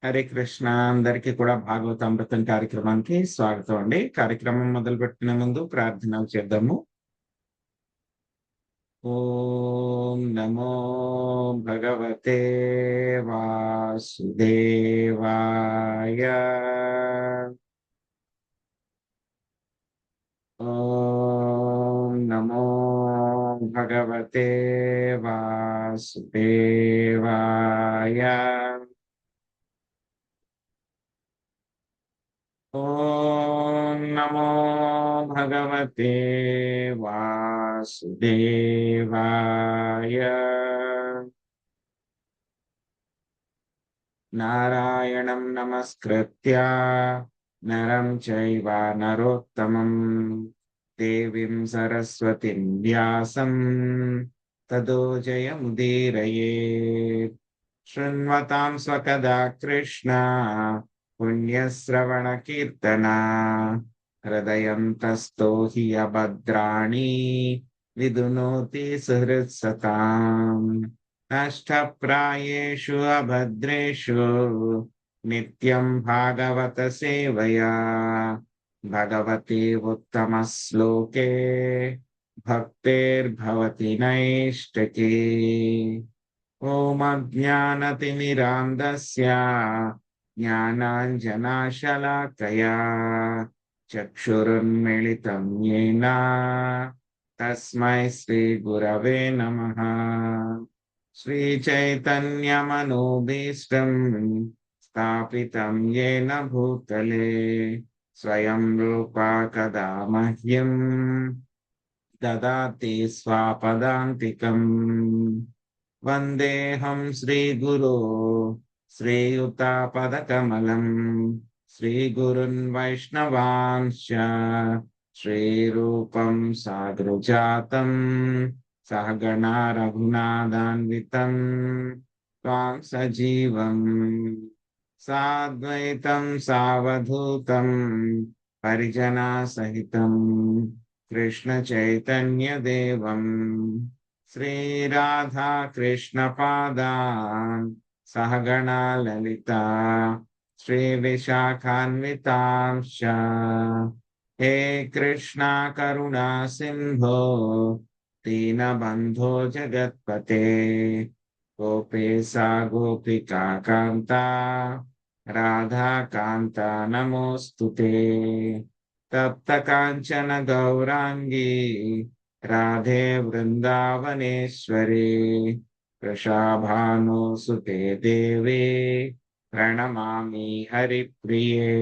హరే కృష్ణ. అందరికీ కూడా భాగవతామృతం కార్యక్రమానికి స్వాగతం అండి. కార్యక్రమం మొదలు పెట్టిన ముందు ప్రార్థనలు చేద్దాము. ఓం నమో భగవతే వాసుదేవాయ. ఓం నమో భగవతే వాసుదేవాయ. ఓం నమో భగవతే వాసుదేవాయ. నారాయణం నమస్కృత్య నరం చైవ నరోత్తమం దేవీం సరస్వతిం వ్యాసం తదో జయముదీరయేత్. శృణ్వతాం స్వకదా కృష్ణ పుణ్యశ్రవణ కీర్తన హృదయంతస్థో హి అభద్రాణి విదునోతి సుహృత్సతాం. నష్టప్రాయేషు అభద్రేషు నిత్యం భాగవత సేవయా భగవతి ఉత్తమ శ్లోకే భక్తేర్భవతి నైష్ఠికీ. ఓం అజ్ఞానతిమిరాంధస్య జ్ఞానాంజనాశలాకయా చక్షురున్మిళితం యేన తస్మై శ్రీ గురవే నమః. శ్రీచైతన్యమనోభీష్టం స్థాపితం యేన భూతలే స్వయం రూపా కదా మహ్యం దదాతి స్వపదాంతికం. వందేహం శ్రీగురో శ్రీయుతాపదకమలం శ్రీగురున్ వైష్ణవాంశ్చ శ్రీరూపం సాగ్రజాతం సహగణా రఘునాథాన్వితం త్వాం సజీవం సాద్వైతం సావధూతం పరిజనా సహితం కృష్ణ చైతన్య దేవం శ్రీరాధా కృష్ణ పాదాన్ సహగణా లలితా శ్రీ విశాఖాన్వితాంశ్చ. హే కృష్ణ కరుణా సింధో దీనబంధో జగత్పతే గోపేశా గోపికా కాంత రాధాకాంత నమోస్తుతే. తప్త కాంచన గౌరాంగీ రాధే వృందావనేశ్వరి వృషాభానుసుతే దేవే ప్రణమామి హరిప్రియే.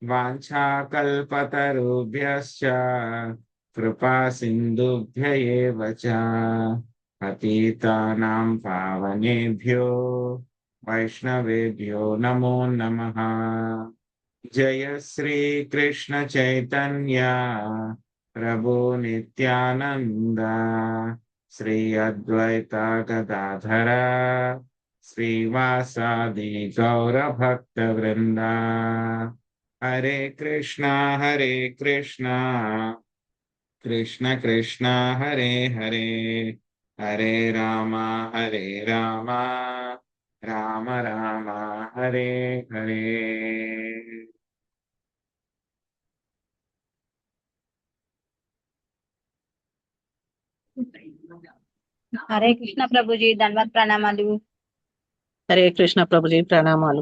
వాంఛాకల్పతరుభ్యశ్చ కృపా సింధుభ్య ఏవ చ పతితానాం పావనేభ్యో వైష్ణవేభ్యో నమో నమః. జయ శ్రీ కృష్ణ చైతన్య ప్రభు నిత్యానంద శ్రీ అద్వైత గదాధర శ్రీవాసాది గౌర భక్త వృంద. హరే కృష్ణ కృష్ణ కృష్ణ హరే హరే హరే రామ రామ రామ హరే హరే. హరే కృష్ణ ప్రభుజీ, ధన్యవాద ప్రణామాలు. హరే కృష్ణ ప్రభుజీ, ప్రణామాలు.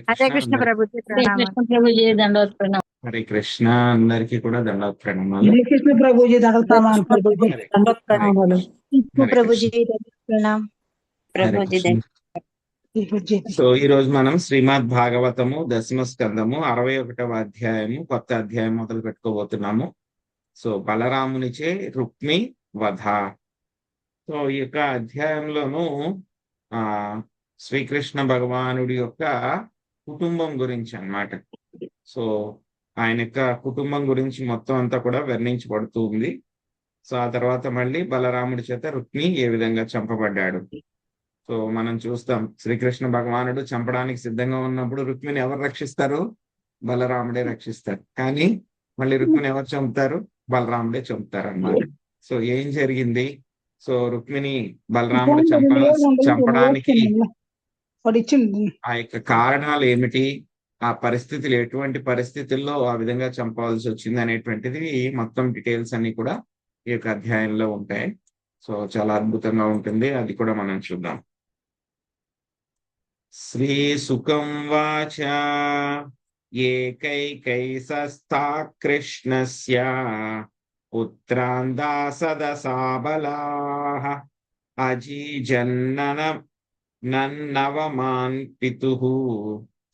హరే కృష్ణ ప్రభుజీ, ప్రణామాలు. ప్రభుజీ, దండవత్ ప్రణామాలు. హరే కృష్ణ. అందరికీ కూడా దండవత్ ప్రణామాలు. హరే కృష్ణ ప్రభుజీ, దండవత్ ప్రణామాలు. ప్రభుజీ ప్రణామం. ప్రభుజీ సో ఈ రోజు మనం శ్రీమద్ భాగవతము దశమ స్కందము 61వ అధ్యాయము కొత్త అధ్యాయం మొదలు పెట్టుకోబోతున్నాము. సో బలరామునిచే రుక్మి వధ. సో ఈ యొక్క అధ్యాయంలోను శ్రీకృష్ణ భగవానుడి యొక్క కుటుంబం గురించి అన్నమాట. సో ఆయన యొక్క కుటుంబం గురించి మొత్తం అంతా కూడా వర్ణించబడుతూ ఉంది. సో ఆ తర్వాత మళ్ళీ బలరాముడి చేత రుక్మి ఏ విధంగా చంపబడ్డాడు. సో మనం చూస్తాం, శ్రీకృష్ణ భగవానుడు చంపడానికి సిద్ధంగా ఉన్నప్పుడు రుక్మిని ఎవరు రక్షిస్తారు? బలరాముడే రక్షిస్తారు. కానీ మళ్ళీ రుక్మిని ఎవరు చంపుతారు? బలరాముడే చంపుతారు అన్నమాట. సో ఏం జరిగింది? సో రుక్మిని బలరాముడు చంపడానికి వాడు ఇచ్చింది. ఆ యొక్క కారణాలు ఏమిటి, ఆ పరిస్థితులు ఎటువంటి పరిస్థితుల్లో ఆ విధంగా చంపవలసి వచ్చింది అనేటువంటిది మొత్తం డీటెయిల్స్ అన్ని కూడా ఈ యొక్క అధ్యాయంలో ఉంటాయి. సో చాలా అద్భుతంగా ఉంటుంది, అది కూడా మనం చూద్దాం. శ్రీ సుఖం వాచ ఏకైకైసస్థా కృష్ణస్య పుత్రాన్ దాసదశాబలాః అజీజన్నన నన్నవమాన్ పితుః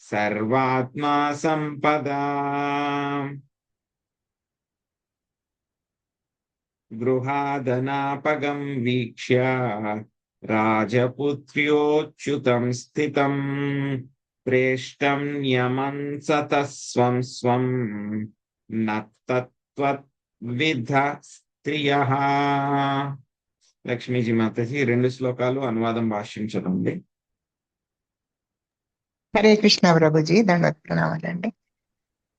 సర్వాత్మా సంపదా గృహాదనాపగం వీక్ష్య రాజపుత్ర్యోచ్యుతం స్థితం ప్రేష్టం న్యమం సతః స్వం స్వం నత్తత్వవిధ స్త్రియః. లక్ష్మీజీ మాతాజీ 2 శ్లోకాలు అనువాదం భాష్యం చదవండి. హరే కృష్ణ ప్రభుజీ, దండవత్ ప్రణామాలండి.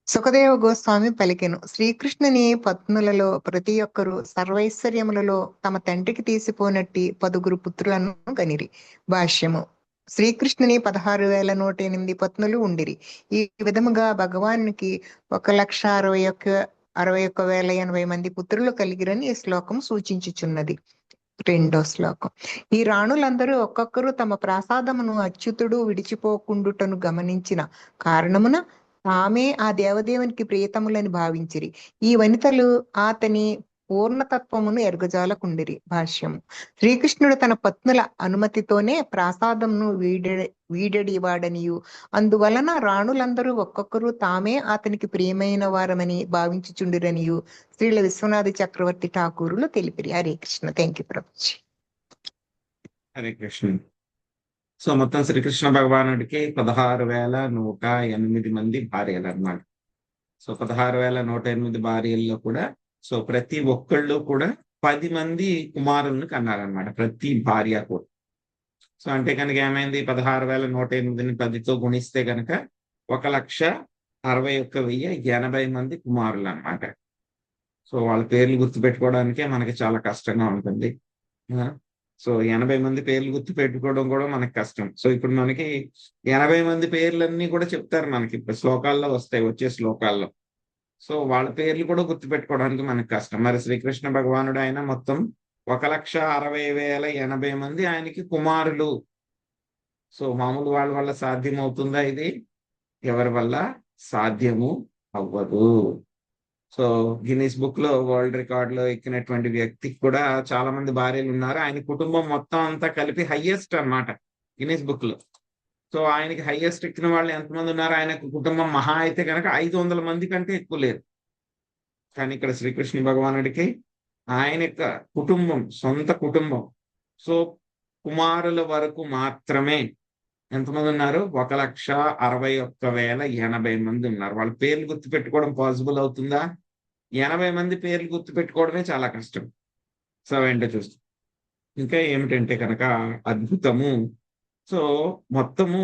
సుఖదేవ గోస్వామి పలికెను, శ్రీకృష్ణుని పత్నులలో ప్రతి ఒక్కరూ సర్వైశ్వర్యములలో తమ తండ్రికి తీసిపోనట్టి 10 పుత్రులను గనిరి. భాష్యము. శ్రీకృష్ణుని 16,108 పత్నులు ఉండిరి. ఈ విధముగా భగవానునికి 1,61,080 మంది పుత్రులు కలిగిరని ఈ శ్లోకం సూచించుచున్నది. 2వ శ్లోకం. ఈ రాణులందరూ ఒక్కొక్కరు తమ ప్రాసాదమును అచ్యుతుడు విడిచిపోకుండుటను గమనించిన కారణమున తామే ఆ దేవదేవునికి ప్రియతములని భావించిరి. ఈ వనితలు అతని పూర్ణతత్వమును ఎరుగజాలకుండిరి. భాష్యము. శ్రీకృష్ణుడు తన పత్నుల అనుమతితోనే ప్రాసాదమును వీడడివాడనియు అందువలన రాణులందరూ ఒక్కొక్కరు తామే అతనికి ప్రియమైన వారమని భావించుచుండిరనియు శ్రీల విశ్వనాథ చక్రవర్తి ఠాకూరులు తెలిపిరి. Hare Krishna. Thank you Prabhuji. Hare Krishna. So మొత్తం శ్రీకృష్ణ భగవానుడికి 16,108 మంది భార్యలు అన్నమాట. సో 16,108 భార్యల్లో కూడా సో ప్రతి ఒక్కళ్ళు కూడా 10 మంది కుమారులను కన్నారనమాట, ప్రతి భార్య కూడా. సో అంటే కనుక ఏమైంది, 16,108ని 10తో గుణిస్తే కనుక 1,61,080 మంది కుమారులు అన్నమాట. సో వాళ్ళ పేర్లు గుర్తుపెట్టుకోవడానికే మనకి చాలా కష్టంగా ఉంటుంది. సో 80 మంది పేర్లు గుర్తు పెట్టుకోవడం కూడా మనకి కష్టం. సో ఇప్పుడు మనకి 80 మంది పేర్లన్నీ కూడా చెప్తారు మనకి, శ్లోకాల్లో వస్తాయి, వచ్చే శ్లోకాల్లో. సో వాళ్ళ పేర్లు కూడా గుర్తు పెట్టుకోవడానికి మనకి కష్టం. మరి శ్రీకృష్ణ భగవానుడు ఆయన మొత్తం 1,60,080 మంది ఆయనకి కుమారులు. సో మామూలు వాళ్ళ వల్ల సాధ్యం అవుతుందా ఇది? ఎవరి వల్ల సాధ్యము అవ్వదు. సో గిన్నిస్ బుక్ లో వరల్డ్ రికార్డ్ లో ఎక్కినటువంటి వ్యక్తికి కూడా చాలా మంది భార్యలు ఉన్నారు. ఆయన కుటుంబం మొత్తం అంతా కలిపి హైయెస్ట్ అన్నమాట గిన్నిస్ బుక్ లో. సో ఆయనకి హైయెస్ట్ ఎక్కిన వాళ్ళు ఎంతమంది ఉన్నారు? ఆయన కుటుంబం మహా అయితే కనుక 500 మంది కంటే ఎక్కువ లేరు. కానీ ఇక్కడ శ్రీకృష్ణ భగవానుడికి ఆయన యొక్క కుటుంబం, సొంత కుటుంబం, సో కుమారుల వరకు మాత్రమే ఎంతమంది ఉన్నారు? 1,61,080 మంది ఉన్నారు. వాళ్ళ పేర్లు గుర్తు పెట్టుకోవడం పాసిబుల్ అవుతుందా? 80 మంది పేర్లు గుర్తు పెట్టుకోవడమే చాలా కష్టం. సో ఏంటో చూస్తాం. ఇంకా ఏమిటంటే కనుక అద్భుతము. సో మొత్తము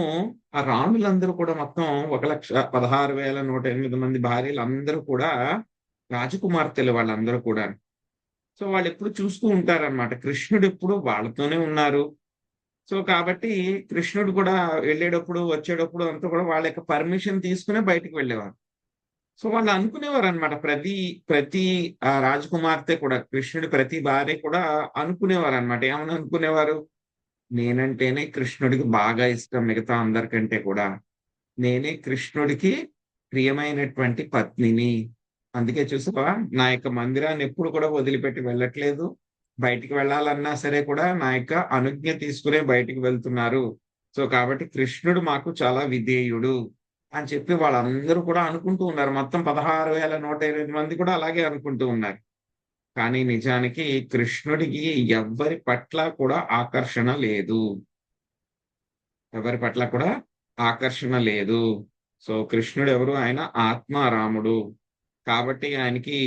ఆ రాణులందరూ కూడా మొత్తం 1,16,108 మంది భార్యలు అందరూ కూడా రాజకుమార్తెలు వాళ్ళందరూ కూడా. సో వాళ్ళు ఎప్పుడు చూస్తూ ఉంటారన్నమాట, కృష్ణుడు ఎప్పుడు వాళ్ళతోనే ఉన్నారు. సో కాబట్టి కృష్ణుడు కూడా వెళ్ళేటప్పుడు వచ్చేటప్పుడు అంతా కూడా వాళ్ళ యొక్క పర్మిషన్ తీసుకునే బయటికి వెళ్ళేవారు. సో వాళ్ళు అనుకునేవారు అనమాట, ప్రతి రాజకుమార్తె కూడా, కృష్ణుడి ప్రతి భార్య కూడా అనుకునేవారు అనమాట. ఏమని అనుకునేవారు? నేనంటేనే కృష్ణుడికి బాగా ఇష్టం మిగతా అందరికంటే కూడా, నేనే కృష్ణుడికి ప్రియమైనటువంటి పత్నిని. అందుకే చూసావా, నా యొక్క మందిరాన్ని ఎప్పుడు కూడా వదిలిపెట్టి వెళ్ళట్లేదు. బయటికి వెళ్ళాలన్నా సరే కూడా నా యొక్క అనుజ్ఞ తీసుకునే బయటికి వెళ్తున్నారు. సో కాబట్టి కృష్ణుడు మాకు చాలా విధేయుడు అని చెప్పి వాళ్ళందరూ కూడా అనుకుంటూ ఉన్నారు. మొత్తం 16,108 మంది కూడా అలాగే అనుకుంటూ ఉన్నారు. కానీ నిజానికి కృష్ణుడికి ఎవ్వరి పట్ల కూడా ఆకర్షణ లేదు, ఎవరి పట్ల కూడా ఆకర్షణ లేదు. సో కృష్ణుడు ఎవరు? ఆయన ఆత్మారాముడు. కాబట్టి ఆయనకి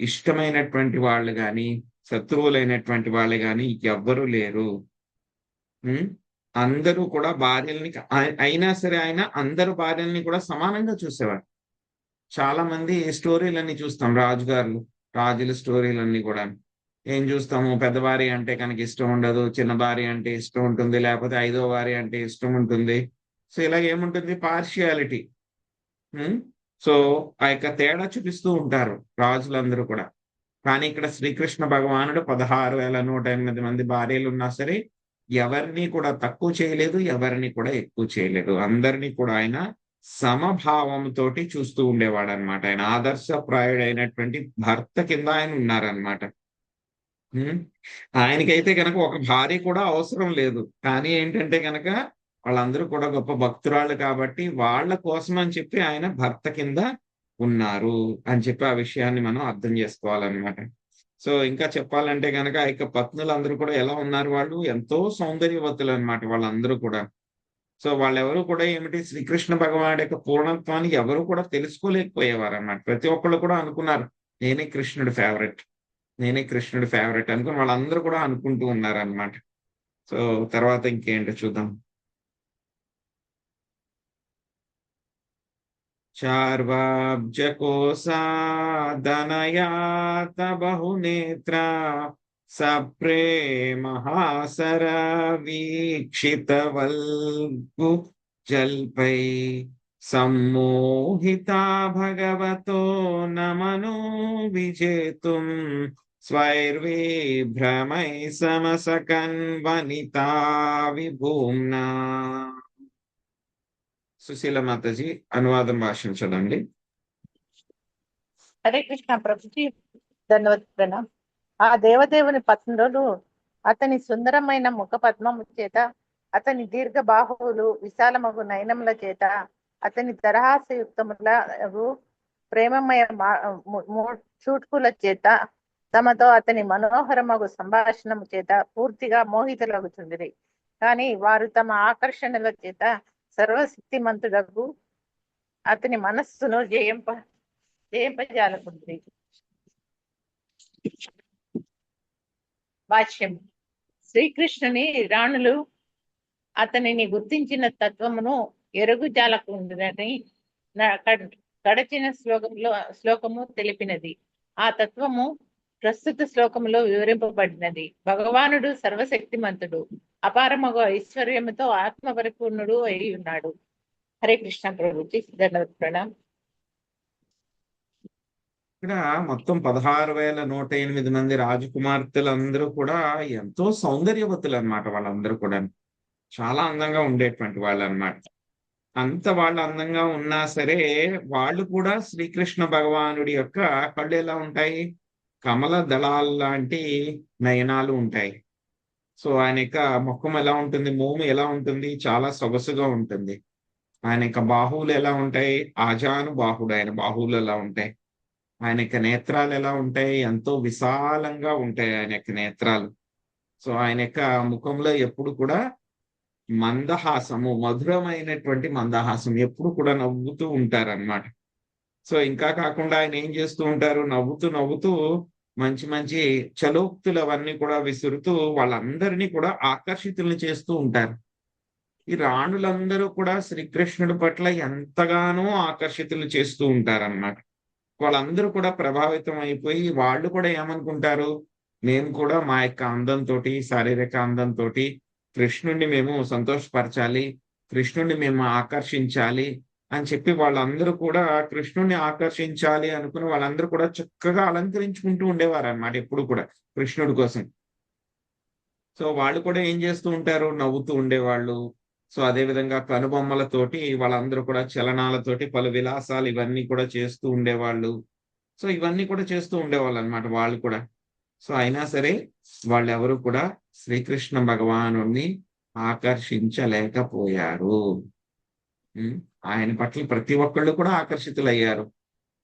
ఇష్టమైనటువంటి వాళ్ళు గాని శత్రువులైనటువంటి వాళ్ళు గాని ఎవ్వరూ లేరు. అందరూ కూడా భార్యల్ని అయినా సరే ఆయన అందరు భార్యల్ని కూడా సమానంగా చూసేవారు. చాలా మంది స్టోరీలన్నీ చూస్తాం, రాజుల స్టోరీలన్నీ కూడా ఏం చూస్తాము, పెద్ద భార్య అంటే కనుక ఇష్టం ఉండదు, చిన్న భార్య అంటే ఇష్టం ఉంటుంది, లేకపోతే 5వ భార్య అంటే ఇష్టం ఉంటుంది. సో ఇలా ఏముంటుంది, పార్షియాలిటీ. సో ఆ యొక్క తేడా చూపిస్తూ ఉంటారు రాజులందరూ కూడా. కానీ ఇక్కడ శ్రీకృష్ణ భగవానుడు 16,108 మంది భార్యలు ఉన్నా సరే ఎవరిని కూడా తక్కువ చేయలేదు, ఎవరిని కూడా ఎక్కువ చేయలేదు. అందరినీ కూడా ఆయన సమభావంతో చూస్తూ ఉండేవాడు అనమాట. ఆయన ఆదర్శప్రాయుడైనటువంటి భర్త కింద ఆయన ఉన్నారనమాట. ఆయనకైతే కనుక ఒక భార్య కూడా అవసరం లేదు. కానీ ఏంటంటే కనుక వాళ్ళందరూ కూడా గొప్ప భక్తురాళ్ళు కాబట్టి వాళ్ళ కోసం అని చెప్పి ఆయన భర్త కింద ఉన్నారు అని చెప్పి ఆ విషయాన్ని మనం అర్థం చేసుకోవాలన్నమాట. సో ఇంకా చెప్పాలంటే కనుక ఆ యొక్క పత్నులందరూ కూడా ఎలా ఉన్నారు, వాళ్ళు ఎంతో సౌందర్యవతులు అనమాట వాళ్ళందరూ కూడా. సో వాళ్ళెవరూ కూడా ఏమిటి, శ్రీకృష్ణ భగవానుడి యొక్క పూర్ణత్వాన్ని ఎవరు కూడా తెలుసుకోలేకపోయేవారు అన్నమాట. ప్రతి ఒక్కళ్ళు కూడా అనుకున్నారు నేనే కృష్ణుడి ఫేవరెట్, నేనే కృష్ణుడి ఫేవరెట్ అనుకుని వాళ్ళందరూ కూడా అనుకుంటూ ఉన్నారనమాట. సో తర్వాత ఇంకేంటో చూద్దాం. చార్వాబ్జకోసాదనయాత బహునేత్ర సప్రేమహాసర వీక్షితవల్గు జల్పై సమ్మోహితా భగవతో నమనో విజేతుం స్వైర్విభ్రమై సమసకన్ వనితా విభూమ్నా. సుశీల మాతాజీ అనువాదం భాషించదండి. హరే కృష్ణ ప్రభుజీ, ధన్యవాద ప్రణామ్. ఆ దేవదేవుని పత్నులు అతని సుందరమైన ముఖ పద్మము చేత, అతని దీర్ఘ బాహువులు విశాలమగు నయనముల చేత, అతని దరహాసయుక్తముల ప్రేమమయ చూట్కుల చేత, తమతో అతని మనోహరమగు సంభాషణము చేత పూర్తిగా మోహితులగుచుండిరి. కానీ వారు తమ ఆకర్షణల చేత సర్వశక్తిమంతుడకు అతని మనస్సును జయింపజాలకుంది. భాష్యం. శ్రీకృష్ణుని రాణులు అతనిని గుర్తించిన తత్వమును ఎరుగుజాలకుందని గడచిన శ్లోకము తెలిపినది. ఆ తత్వము ప్రస్తుత శ్లోకములో వివరింపబడినది. భగవానుడు సర్వశక్తిమంతుడు, అపారమగు ఐశ్వర్యముతో ఆత్మపరిపూర్ణుడు అయి ఉన్నాడు. హరే కృష్ణ ప్రభుజీ, ధన్యవాద ప్రణామ్. ఇక్కడ మొత్తం 16,108 మంది రాజకుమార్తెలందరూ కూడా ఎంతో సౌందర్యవతులు అనమాట. వాళ్ళందరూ కూడా చాలా అందంగా ఉండేటువంటి వాళ్ళు అనమాట. అంత వాళ్ళు అందంగా ఉన్నా సరే వాళ్ళు కూడా శ్రీకృష్ణ భగవానుడి యొక్క కళ్ళు ఎలా ఉంటాయి, కమల దళాలు లాంటి నయనాలు ఉంటాయి. సో ఆయన యొక్క ముఖం ఎలా ఉంటుంది, మోము ఎలా ఉంటుంది, చాలా సొగసుగా ఉంటుంది. ఆయన యొక్క బాహువులు ఎలా ఉంటాయి, ఆజాను బాహుడు, ఆయన బాహువులు ఎలా ఉంటాయి. ఆయన యొక్క నేత్రాలు ఎలా ఉంటాయి, ఎంతో విశాలంగా ఉంటాయి ఆయన యొక్క నేత్రాలు. సో ఆయన యొక్క ముఖంలో ఎప్పుడు కూడా మందహాసము, మధురమైనటువంటి మందహాసం, ఎప్పుడు కూడా నవ్వుతూ ఉంటారన్నమాట. సో ఇంకా కాకుండా ఆయన ఏం చేస్తూ ఉంటారు, నవ్వుతూ నవ్వుతూ మంచి మంచి చలోక్తులు అవన్నీ కూడా విసురుతూ వాళ్ళందరినీ కూడా ఆకర్షితుల్ని చేస్తూ ఉంటారు. ఈ రాణులందరూ కూడా శ్రీకృష్ణుడి పట్ల ఎంతగానో ఆకర్షితులు చేస్తూ ఉంటారన్నమాట. వాళ్ళందరూ కూడా ప్రభావితం అయిపోయి వాళ్ళు కూడా ఏమనుకుంటారు, మేము కూడా మా యొక్క అందంతో, శారీరక అందంతో కృష్ణుడిని మేము సంతోషపరచాలి, కృష్ణుడిని మేము ఆకర్షించాలి అని చెప్పి వాళ్ళందరూ కూడా కృష్ణుడిని ఆకర్షించాలి అనుకుని వాళ్ళందరూ కూడా చక్కగా అలంకరించుకుంటూ ఉండేవారు అన్నమాట ఎప్పుడు కూడా కృష్ణుడి కోసం. సో వాళ్ళు కూడా ఏం చేస్తూ ఉంటారు, నవ్వుతూ ఉండేవాళ్ళు. సో అదే విధంగా కనుబొమ్మలతోటి వాళ్ళందరూ కూడా చలనాలతోటి పలు విలాసాలు ఇవన్నీ కూడా చేస్తూ ఉండేవాళ్ళు. సో ఇవన్నీ కూడా చేస్తూ ఉండేవాళ్ళు అనమాట వాళ్ళు కూడా. సో అయినా సరే వాళ్ళెవరు కూడా శ్రీకృష్ణ భగవానుడిని ఆకర్షించలేకపోయారు. ఆయన పట్ల ప్రతి ఒక్కళ్ళు కూడా ఆకర్షితులయ్యారు.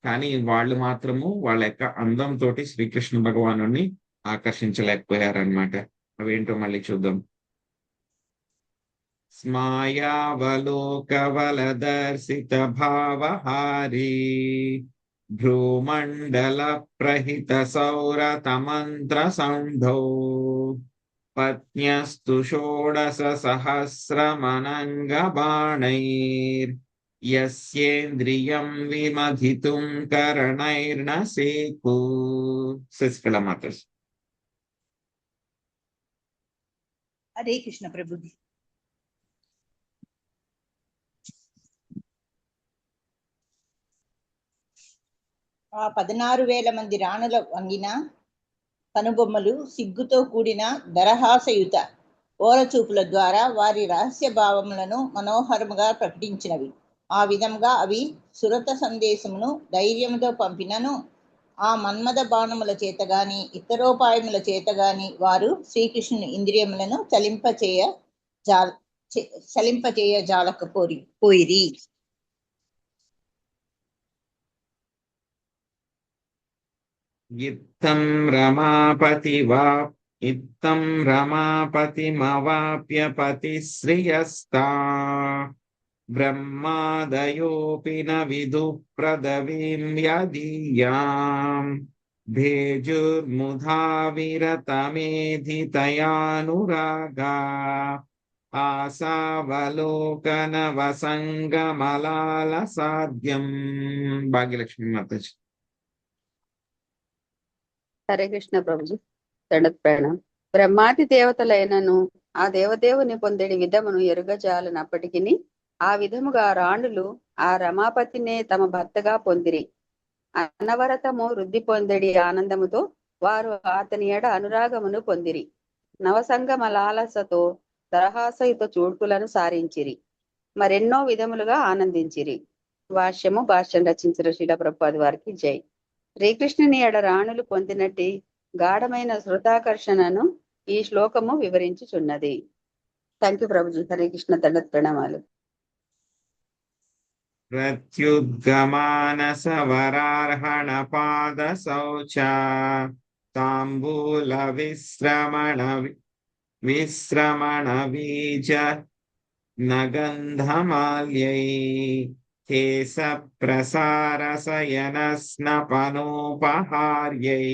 కానీ వాళ్ళు మాత్రము వాళ్ళ యొక్క అందంతో శ్రీకృష్ణ భగవానుడిని ఆకర్షించలేకపోయారన్నమాట. అవేంటో మళ్ళీ చూద్దాం. స్మాయావలోకవలదర్శిత భావహారీ భ్రూమండల ప్రహిత సౌరతమంత్ర సంఢో పత్న్యస్తు షోడశ సహస్రమనంగ బాణైర్ యస్యేంద్రియం విమధితుం కరణైర్న సేకు. శశికళ మాతాజీ. హరే కృష్ణ ప్రభుజీ. ఆ 16,000 మంది రాణుల వంగిన కనుబొమ్మలు సిగ్గుతో కూడిన దరహాసయుత ఓరచూపుల ద్వారా వారి రహస్య భావములను మనోహరముగా ప్రకటించినవి. ఆ విధంగా అవి సురత సందేశమును ధైర్యముతో పంపినను ఆ మన్మథ బాణముల చేతగాని ఇతరోపాయముల చేతగాని వారు శ్రీకృష్ణుని ఇంద్రియములను చలింపచేయ పోయిరి. ఇత్తం రమాపతిమవాప్య పతిశ్రియస్తా బ్రహ్మాదయోపి న విదుః ప్రదవీం యదీయాం భేజుర్ముధా విరతమేధితయానురాగా ఆసావలోకన వసంగమలాల సాధ్యం. భాగ్యలక్ష్మి మాతాజీ. హరే కృష్ణ ప్రభుజీ. దండత్ ప్రణామం. బ్రహ్మాది దేవతలైనను ఆ దేవదేవుని పొందేడి విధమును ఎరుగజాలనప్పటికీ ఆ విధముగా రాణులు ఆ రమాపతినే తమ భర్తగా పొందిరి. అనవరతము వృద్ధి పొందడి ఆనందముతో వారు అతని ఎడ అనురాగమును పొందిరి. నవసంగమ లాలసతో దరహాసయుత చూడ్పులను సారించిరి. మరెన్నో విధములుగా ఆనందించిరి. భాష్యం రచించిన శ్రీల ప్రభుపాది వారికి జై. శ్రీకృష్ణుని ఎడ రాణులు పొందినట్టి గాఢమైన శృతాకర్షణను ఈ శ్లోకము వివరించుచున్నది. Thank you Prabhuji. హరే కృష్ణ. దండత్ ప్రణామాలు. ప్రత్యుద్గమానసవరార్హణ పాద శౌచ తాంబూల విశ్రమణ బీజ నగంధమాల్యై కేశ ప్రసార శయన స్నపనోపహార్యై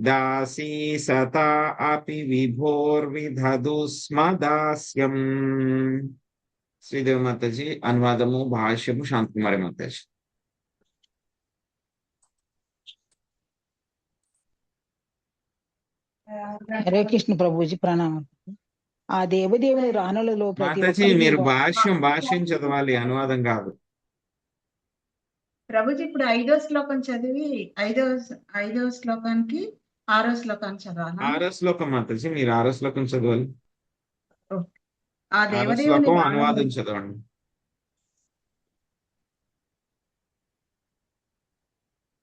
దాసీ సతా అపి విభోర్విధదు స్మ దాస్యం. శ్రీదేవి మాతాజీ. అనువాదము భాష్యము శాంతకుమారి మాతాజీ. హరే కృష్ణ ప్రభుజీ ప్రణామం. ఆ దేవదేవుని రాణులలో ప్రతి మాతాజీ ఒక్కరికి మీరు భాష్యం చదవాలి, అనువాదం కాదు. ప్రభుజీ ఇప్పుడు 5వ శ్లోకం చదివి 5వ శ్లోకానికి 6వ శ్లోకాన్ని చదవాలి. 6వ శ్లోకం మాతాజీ, మీరు 6వ శ్లోకం చదవాలి. ఆ 6వ దేవదేవుని శ్లోకం రాణులు అనువాదం చదవండి.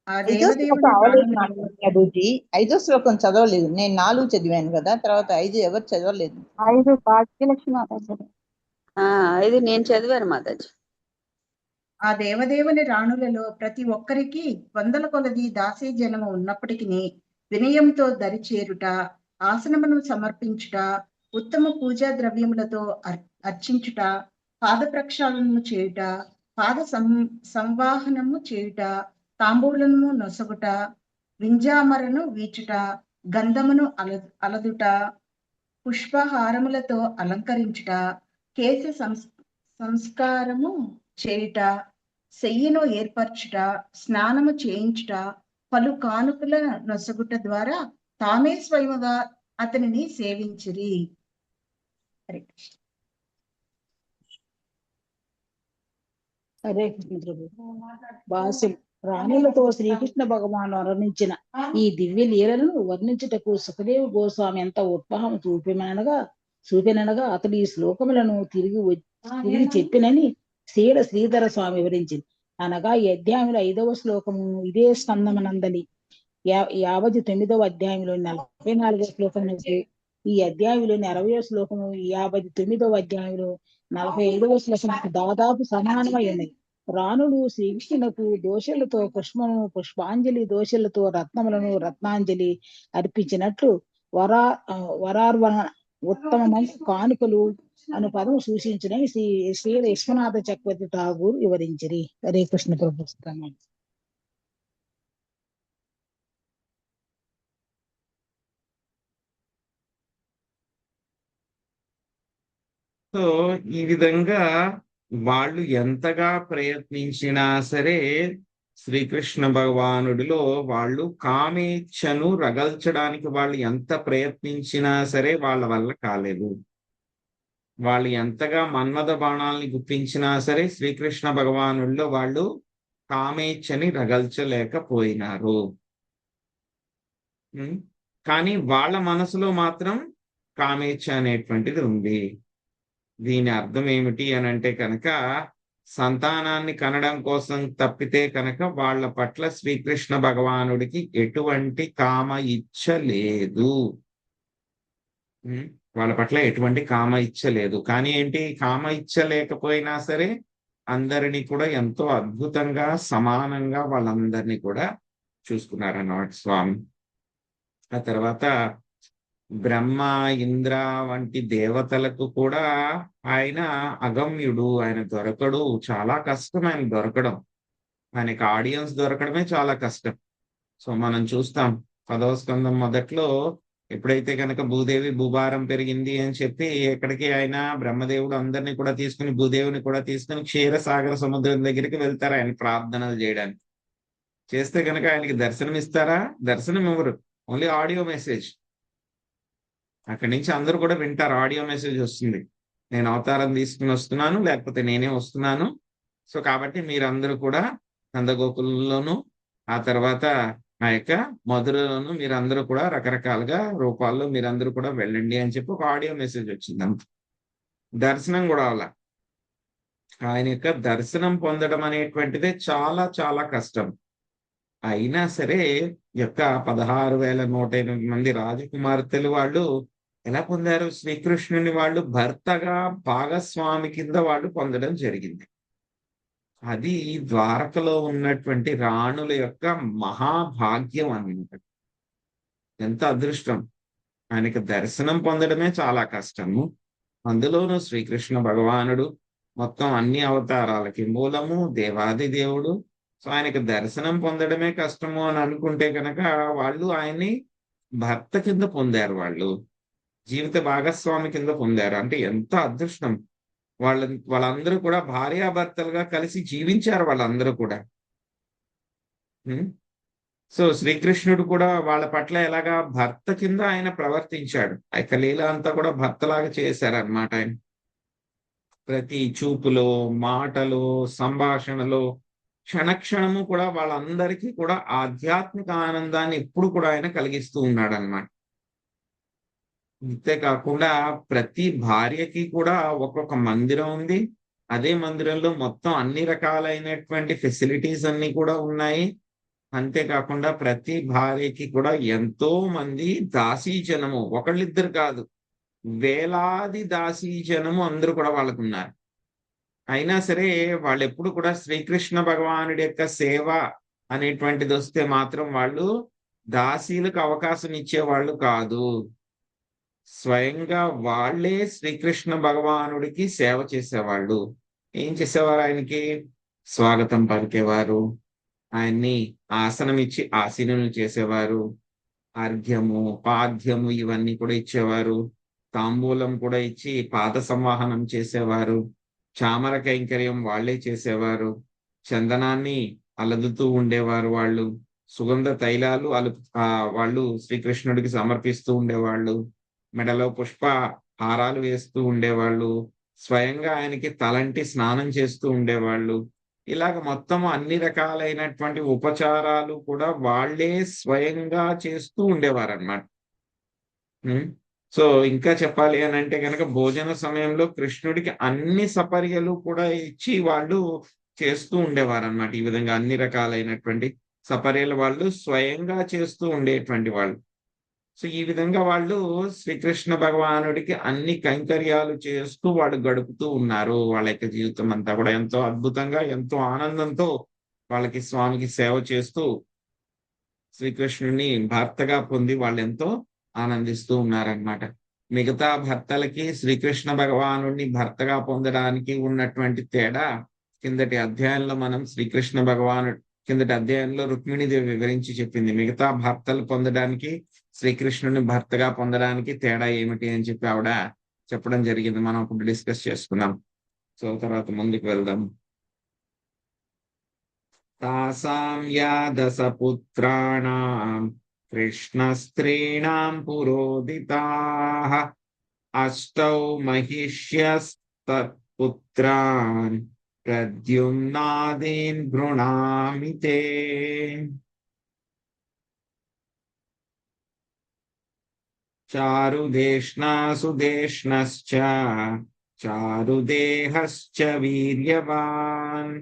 ఆ ఐదో దేవదేవుని శ్లోకం అవ్వలేదు నాకు రాణులు ప్రభుజీ. 5వ శ్లోకం చదవలేదు. నేను 4 చదివాను కదా, తర్వాత 5 ఎవరు చదవలేదు. 5 భాగ్యలక్ష్మి మాతాజీ. 5 నేను చదివాను మాతాజీ. ఆ దేవదేవుని రాణులలో ప్రతి ఒక్కరికి వందల కొలది దాసీ జనము ఉన్నప్పటికీ వినయంతో దరిచేరుట, ఆసనమును సమర్పించుట, ఉత్తమ పూజా ద్రవ్యములతో అర్చించుట, పాద ప్రక్షాళనము చేయుట, పాద సంవాహనము చేయుట, తాంబూలము నొసగుట, వింజామరను వీచుట, గంధమును అలదుట, పుష్పహారములతో అలంకరించుట, కేశ సంస్కారము చేయుట, శయ్యను ఏర్పరచుట, స్నానము చేయించుట, పలు కానుకల నొసగుట ద్వారా తామే స్వయముగా అతనిని సేవించిరి. హరే కృష్ణ. హరే కృష్ణ ప్రభు. భాష్యం. రాణులతో శ్రీకృష్ణ భగవాను వర్ణించిన ఈ దివ్య లీలలను వర్ణించుటకు సుఖదేవ్ గోస్వామి ఎంత ఉత్సాహం చూపిననగా అతడు ఈ శ్లోకములను తిరిగి చెప్పినని శ్రీధర స్వామి వివరించింది. అనగా ఈ అధ్యాయంలో 5వ శ్లోకము ఇదే స్కందమనందలి 59వ అధ్యాయంలో 44వ శ్లోకం నుంచి ఈ అధ్యాయంలోని 60వ శ్లోకము 59వ అధ్యాయంలో 45వ శ్లోకం దాదాపు సమానమై ఉన్నాయి. రాణులు శ్రీకృష్ణునకు దోషులతో పుష్పాంజలి దోషులతో రత్నాంజలి అర్పించినట్లు వరార్వణ ఉత్తమమైన కానుకలు అను పదం సూచించిన శ్రీ విశ్వనాథ చక్రవర్తి ఠాగూర్ వివరించిరి. హరే కృష్ణ ప్రభు. సో ఈ విధంగా వాళ్ళు ఎంతగా ప్రయత్నించినా సరే శ్రీకృష్ణ భగవానుడిలో వాళ్ళు కామేచ్ఛను రగల్చడానికి వాళ్ళు ఎంత ప్రయత్నించినా సరే వాళ్ళ వల్ల కాలేదు. వాళ్ళు ఎంతగా మన్మథ బాణాలని గుప్పించినా సరే శ్రీకృష్ణ భగవానుడిలో వాళ్ళు కామేచ్ఛని రగల్చలేకపోయినారు. కానీ వాళ్ళ మనసులో మాత్రం కామేచ్ఛ అనేటువంటిది ఉంది. దీని అర్థం ఏమిటి అని అంటే కనుక సంతానాన్ని కనడం కోసం తప్పితే కనుక వాళ్ళ పట్ల శ్రీకృష్ణ భగవానుడికి ఎటువంటి కామ ఇచ్ఛ లేదు. వాళ్ళ పట్ల ఎటువంటి కామ ఇచ్ఛ లేదు. కానీ ఏంటి, కామ ఇచ్ఛ లేకపోయినా సరే అందరినీ కూడా ఎంతో అద్భుతంగా సమానంగా వాళ్ళందరినీ కూడా చూసుకున్నారన్నమాట స్వామి. ఆ తర్వాత బ్రహ్మ, ఇంద్ర వంటి దేవతలకు కూడా ఆయన అగమ్యుడు, ఆయన దొరకడు. చాలా కష్టం ఆయన దొరకడం. ఆయనకి ఆడియన్స్ దొరకడమే చాలా కష్టం. సో మనం చూస్తాం 10వ స్కందం మొదట్లో ఎప్పుడైతే కనుక భూదేవి భూభారం పెరిగింది అని చెప్పి ఎక్కడికి ఆయన బ్రహ్మదేవుడు అందరినీ కూడా తీసుకుని భూదేవిని కూడా తీసుకుని క్షీరసాగర సముద్రం దగ్గరికి వెళ్తారు ఆయన ప్రార్థనలు చేయడానికి. చేస్తే కనుక ఆయనకి దర్శనం ఇస్తారా? దర్శనం ఇవ్వరు. Only audio message. అక్కడి నుంచి అందరూ కూడా వింటారు. ఆడియో మెసేజ్ వస్తుంది, నేను అవతారం తీసుకుని వస్తున్నాను, లేకపోతే నేనే వస్తున్నాను. సో కాబట్టి మీరందరూ కూడా నందగోకులంలోను ఆ తర్వాత ఆ యొక్క మధురలోను మీరందరూ కూడా రకరకాలుగా రూపాల్లో మీరందరూ కూడా వెళ్ళండి అని చెప్పి ఒక ఆడియో మెసేజ్ వచ్చింది. అంత దర్శనం కూడా అలా. ఆయన యొక్క దర్శనం పొందడం అనేటువంటిదే చాలా చాలా కష్టం. అయినా సరే యొక్క 16,108 మంది రాజకుమార్తెలు వాళ్ళు ఎలా పొందారు? శ్రీకృష్ణుని వాళ్ళు భర్తగా భాగస్వామి కింద వాళ్ళు పొందడం జరిగింది. అది ద్వారకలో ఉన్నటువంటి రాణుల యొక్క మహాభాగ్యం అన్నమాట. ఎంత అదృష్టం. ఆయనకి దర్శనం పొందడమే చాలా కష్టము. అందులోనూ శ్రీకృష్ణ భగవానుడు మొత్తం అన్ని అవతారాలకి మూలము, దేవాది దేవుడు. సో ఆయనకి దర్శనం పొందడమే కష్టము అని అనుకుంటే కనుక వాళ్ళు ఆయన్ని భర్త కింద పొందారు. వాళ్ళు జీవిత భాగస్వామి కింద పొందారు. అంటే ఎంత అదృష్టం. వాళ్ళందరూ కూడా భార్యాభర్తలుగా కలిసి జీవించారు వాళ్ళందరూ కూడా. సో శ్రీకృష్ణుడు కూడా వాళ్ళ పట్ల ఎలాగా భర్త కింద ఆయన ప్రవర్తించాడు. ఆ యొక్క లీల అంతా కూడా భర్తలాగా చేశారన్నమాట ఆయన. ప్రతి చూపులో, మాటలో, సంభాషణలో, క్షణక్షణము కూడా వాళ్ళందరికీ కూడా ఆధ్యాత్మిక ఆనందాన్ని ఎప్పుడు కూడా ఆయన కలిగిస్తూ ఉన్నాడు అన్నమాట. అంతేకాకుండా ప్రతి భార్యకి కూడా ఒక్కొక్క మందిరం ఉంది. అదే మందిరంలో మొత్తం అన్ని రకాలైనటువంటి ఫెసిలిటీస్ అన్ని కూడా ఉన్నాయి. అంతేకాకుండా ప్రతి భార్యకి కూడా ఎంతో మంది దాసీజనము, ఒకళ్ళిద్దరు కాదు, వేలాది దాసీజనము అందరూ కూడా వాళ్ళకు ఉన్నారు. అయినా సరే వాళ్ళు ఎప్పుడు కూడా శ్రీకృష్ణ భగవానుడి యొక్క సేవ అనేటువంటిది వస్తే మాత్రం వాళ్ళు దాసీలకు అవకాశం ఇచ్చేవాళ్ళు కాదు. స్వయంగా వాళ్ళే శ్రీకృష్ణ భగవానుడికి సేవ చేసేవాళ్ళు. ఏం చేసేవారు? ఆయనకి స్వాగతం పలికేవారు, ఆయన్ని ఆసనం ఇచ్చి ఆసీనులు చేసేవారు, అర్ఘ్యము, పాద్యము ఇవన్నీ కూడా ఇచ్చేవారు, తాంబూలం కూడా ఇచ్చి పాద సంవాహనం చేసేవారు, చామర కైంకర్యం వాళ్లే చేసేవారు, చందనాన్ని అలదుతూ ఉండేవారు, వాళ్ళు సుగంధ తైలాలు వాళ్ళు శ్రీకృష్ణుడికి సమర్పిస్తూ ఉండేవాళ్ళు, మెడలో పుష్ప హారాలు వేస్తూ ఉండేవాళ్ళు, స్వయంగా ఆయనకి తలంటి స్నానం చేస్తూ ఉండేవాళ్ళు. ఇలాగ మొత్తం అన్ని రకాలైనటువంటి ఉపచారాలు కూడా వాళ్లే స్వయంగా చేస్తూ ఉండేవారు అన్నమాట. సో ఇంకా చెప్పాలి అని అంటే కనుక భోజన సమయంలో కృష్ణుడికి అన్ని సపర్యలు కూడా ఇచ్చి వాళ్ళు చేస్తూ ఉండేవారు అన్నమాట. ఈ విధంగా అన్ని రకాలైనటువంటి సపర్యలు వాళ్ళు స్వయంగా చేస్తూ ఉండేటువంటి వాళ్ళు. సో ఈ విధంగా వాళ్ళు శ్రీకృష్ణ భగవానుడికి అన్ని కైంకర్యాలు చేస్తూ వాళ్ళు గడుపుతూ ఉన్నారు. వాళ్ళ యొక్క జీవితం అంతా కూడా ఎంతో అద్భుతంగా, ఎంతో ఆనందంతో వాళ్ళకి స్వామికి సేవ చేస్తూ శ్రీకృష్ణుడిని భర్తగా పొంది వాళ్ళు ఎంతో ఆనందిస్తూ ఉన్నారన్నమాట. మిగతా భర్తలకి శ్రీకృష్ణ భగవానుడిని భర్తగా పొందడానికి ఉన్నటువంటి తేడా కిందటి అధ్యాయంలో మనం శ్రీకృష్ణ భగవానుడు కిందటి అధ్యాయంలో రుక్మిణీదేవి వివరించి చెప్పింది. మిగతా భర్తలు పొందడానికి శ్రీకృష్ణుని భర్తగా పొందడానికి తేడా ఏమిటి అని చెప్పి ఆవిడ చెప్పడం జరిగింది. మనం ఇప్పుడు డిస్కస్ చేసుకున్నాం. సో తర్వాత ముందుకు వెళ్దాం. తాసాం యాదస పుత్రాణాం కృష్ణ స్త్రీణాం పురోదితాః అష్టౌ మహిష్యస్తత్పుత్రాన్ ప్రద్యుమ్నాదీన్ గృణామి తే. చారుదేష్ణా సుదేష్ణశ్చ చారుదేహశ్చ వీర్యవాన్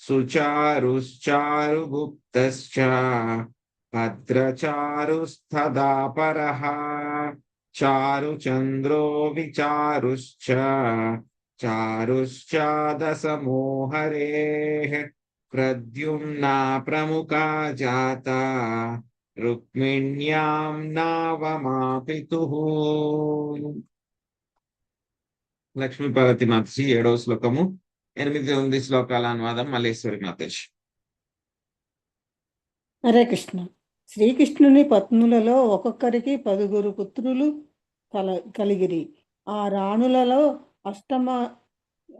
సుచారుశ్చారుగుప్తశ్చ భద్రచారుస్తదాపరః చారుచంద్రో విచారుశ్చ చారుశ్చాదసమోహరేః ప్రద్యుమ్నా ప్రముఖా జాతా రుక్మిణ్యాం నావమాపితుః. లక్ష్మీపార్వతి మాతజీ 7వ శ్లోకము. 8 శ్లోకాల అనువాదం మల్లేశ్వరి మాతజీ. హరే కృష్ణ. శ్రీకృష్ణుని పత్నులలో ఒక్కొక్కరికి 10 పుత్రులు కలిగిరి. ఆ రాణులలో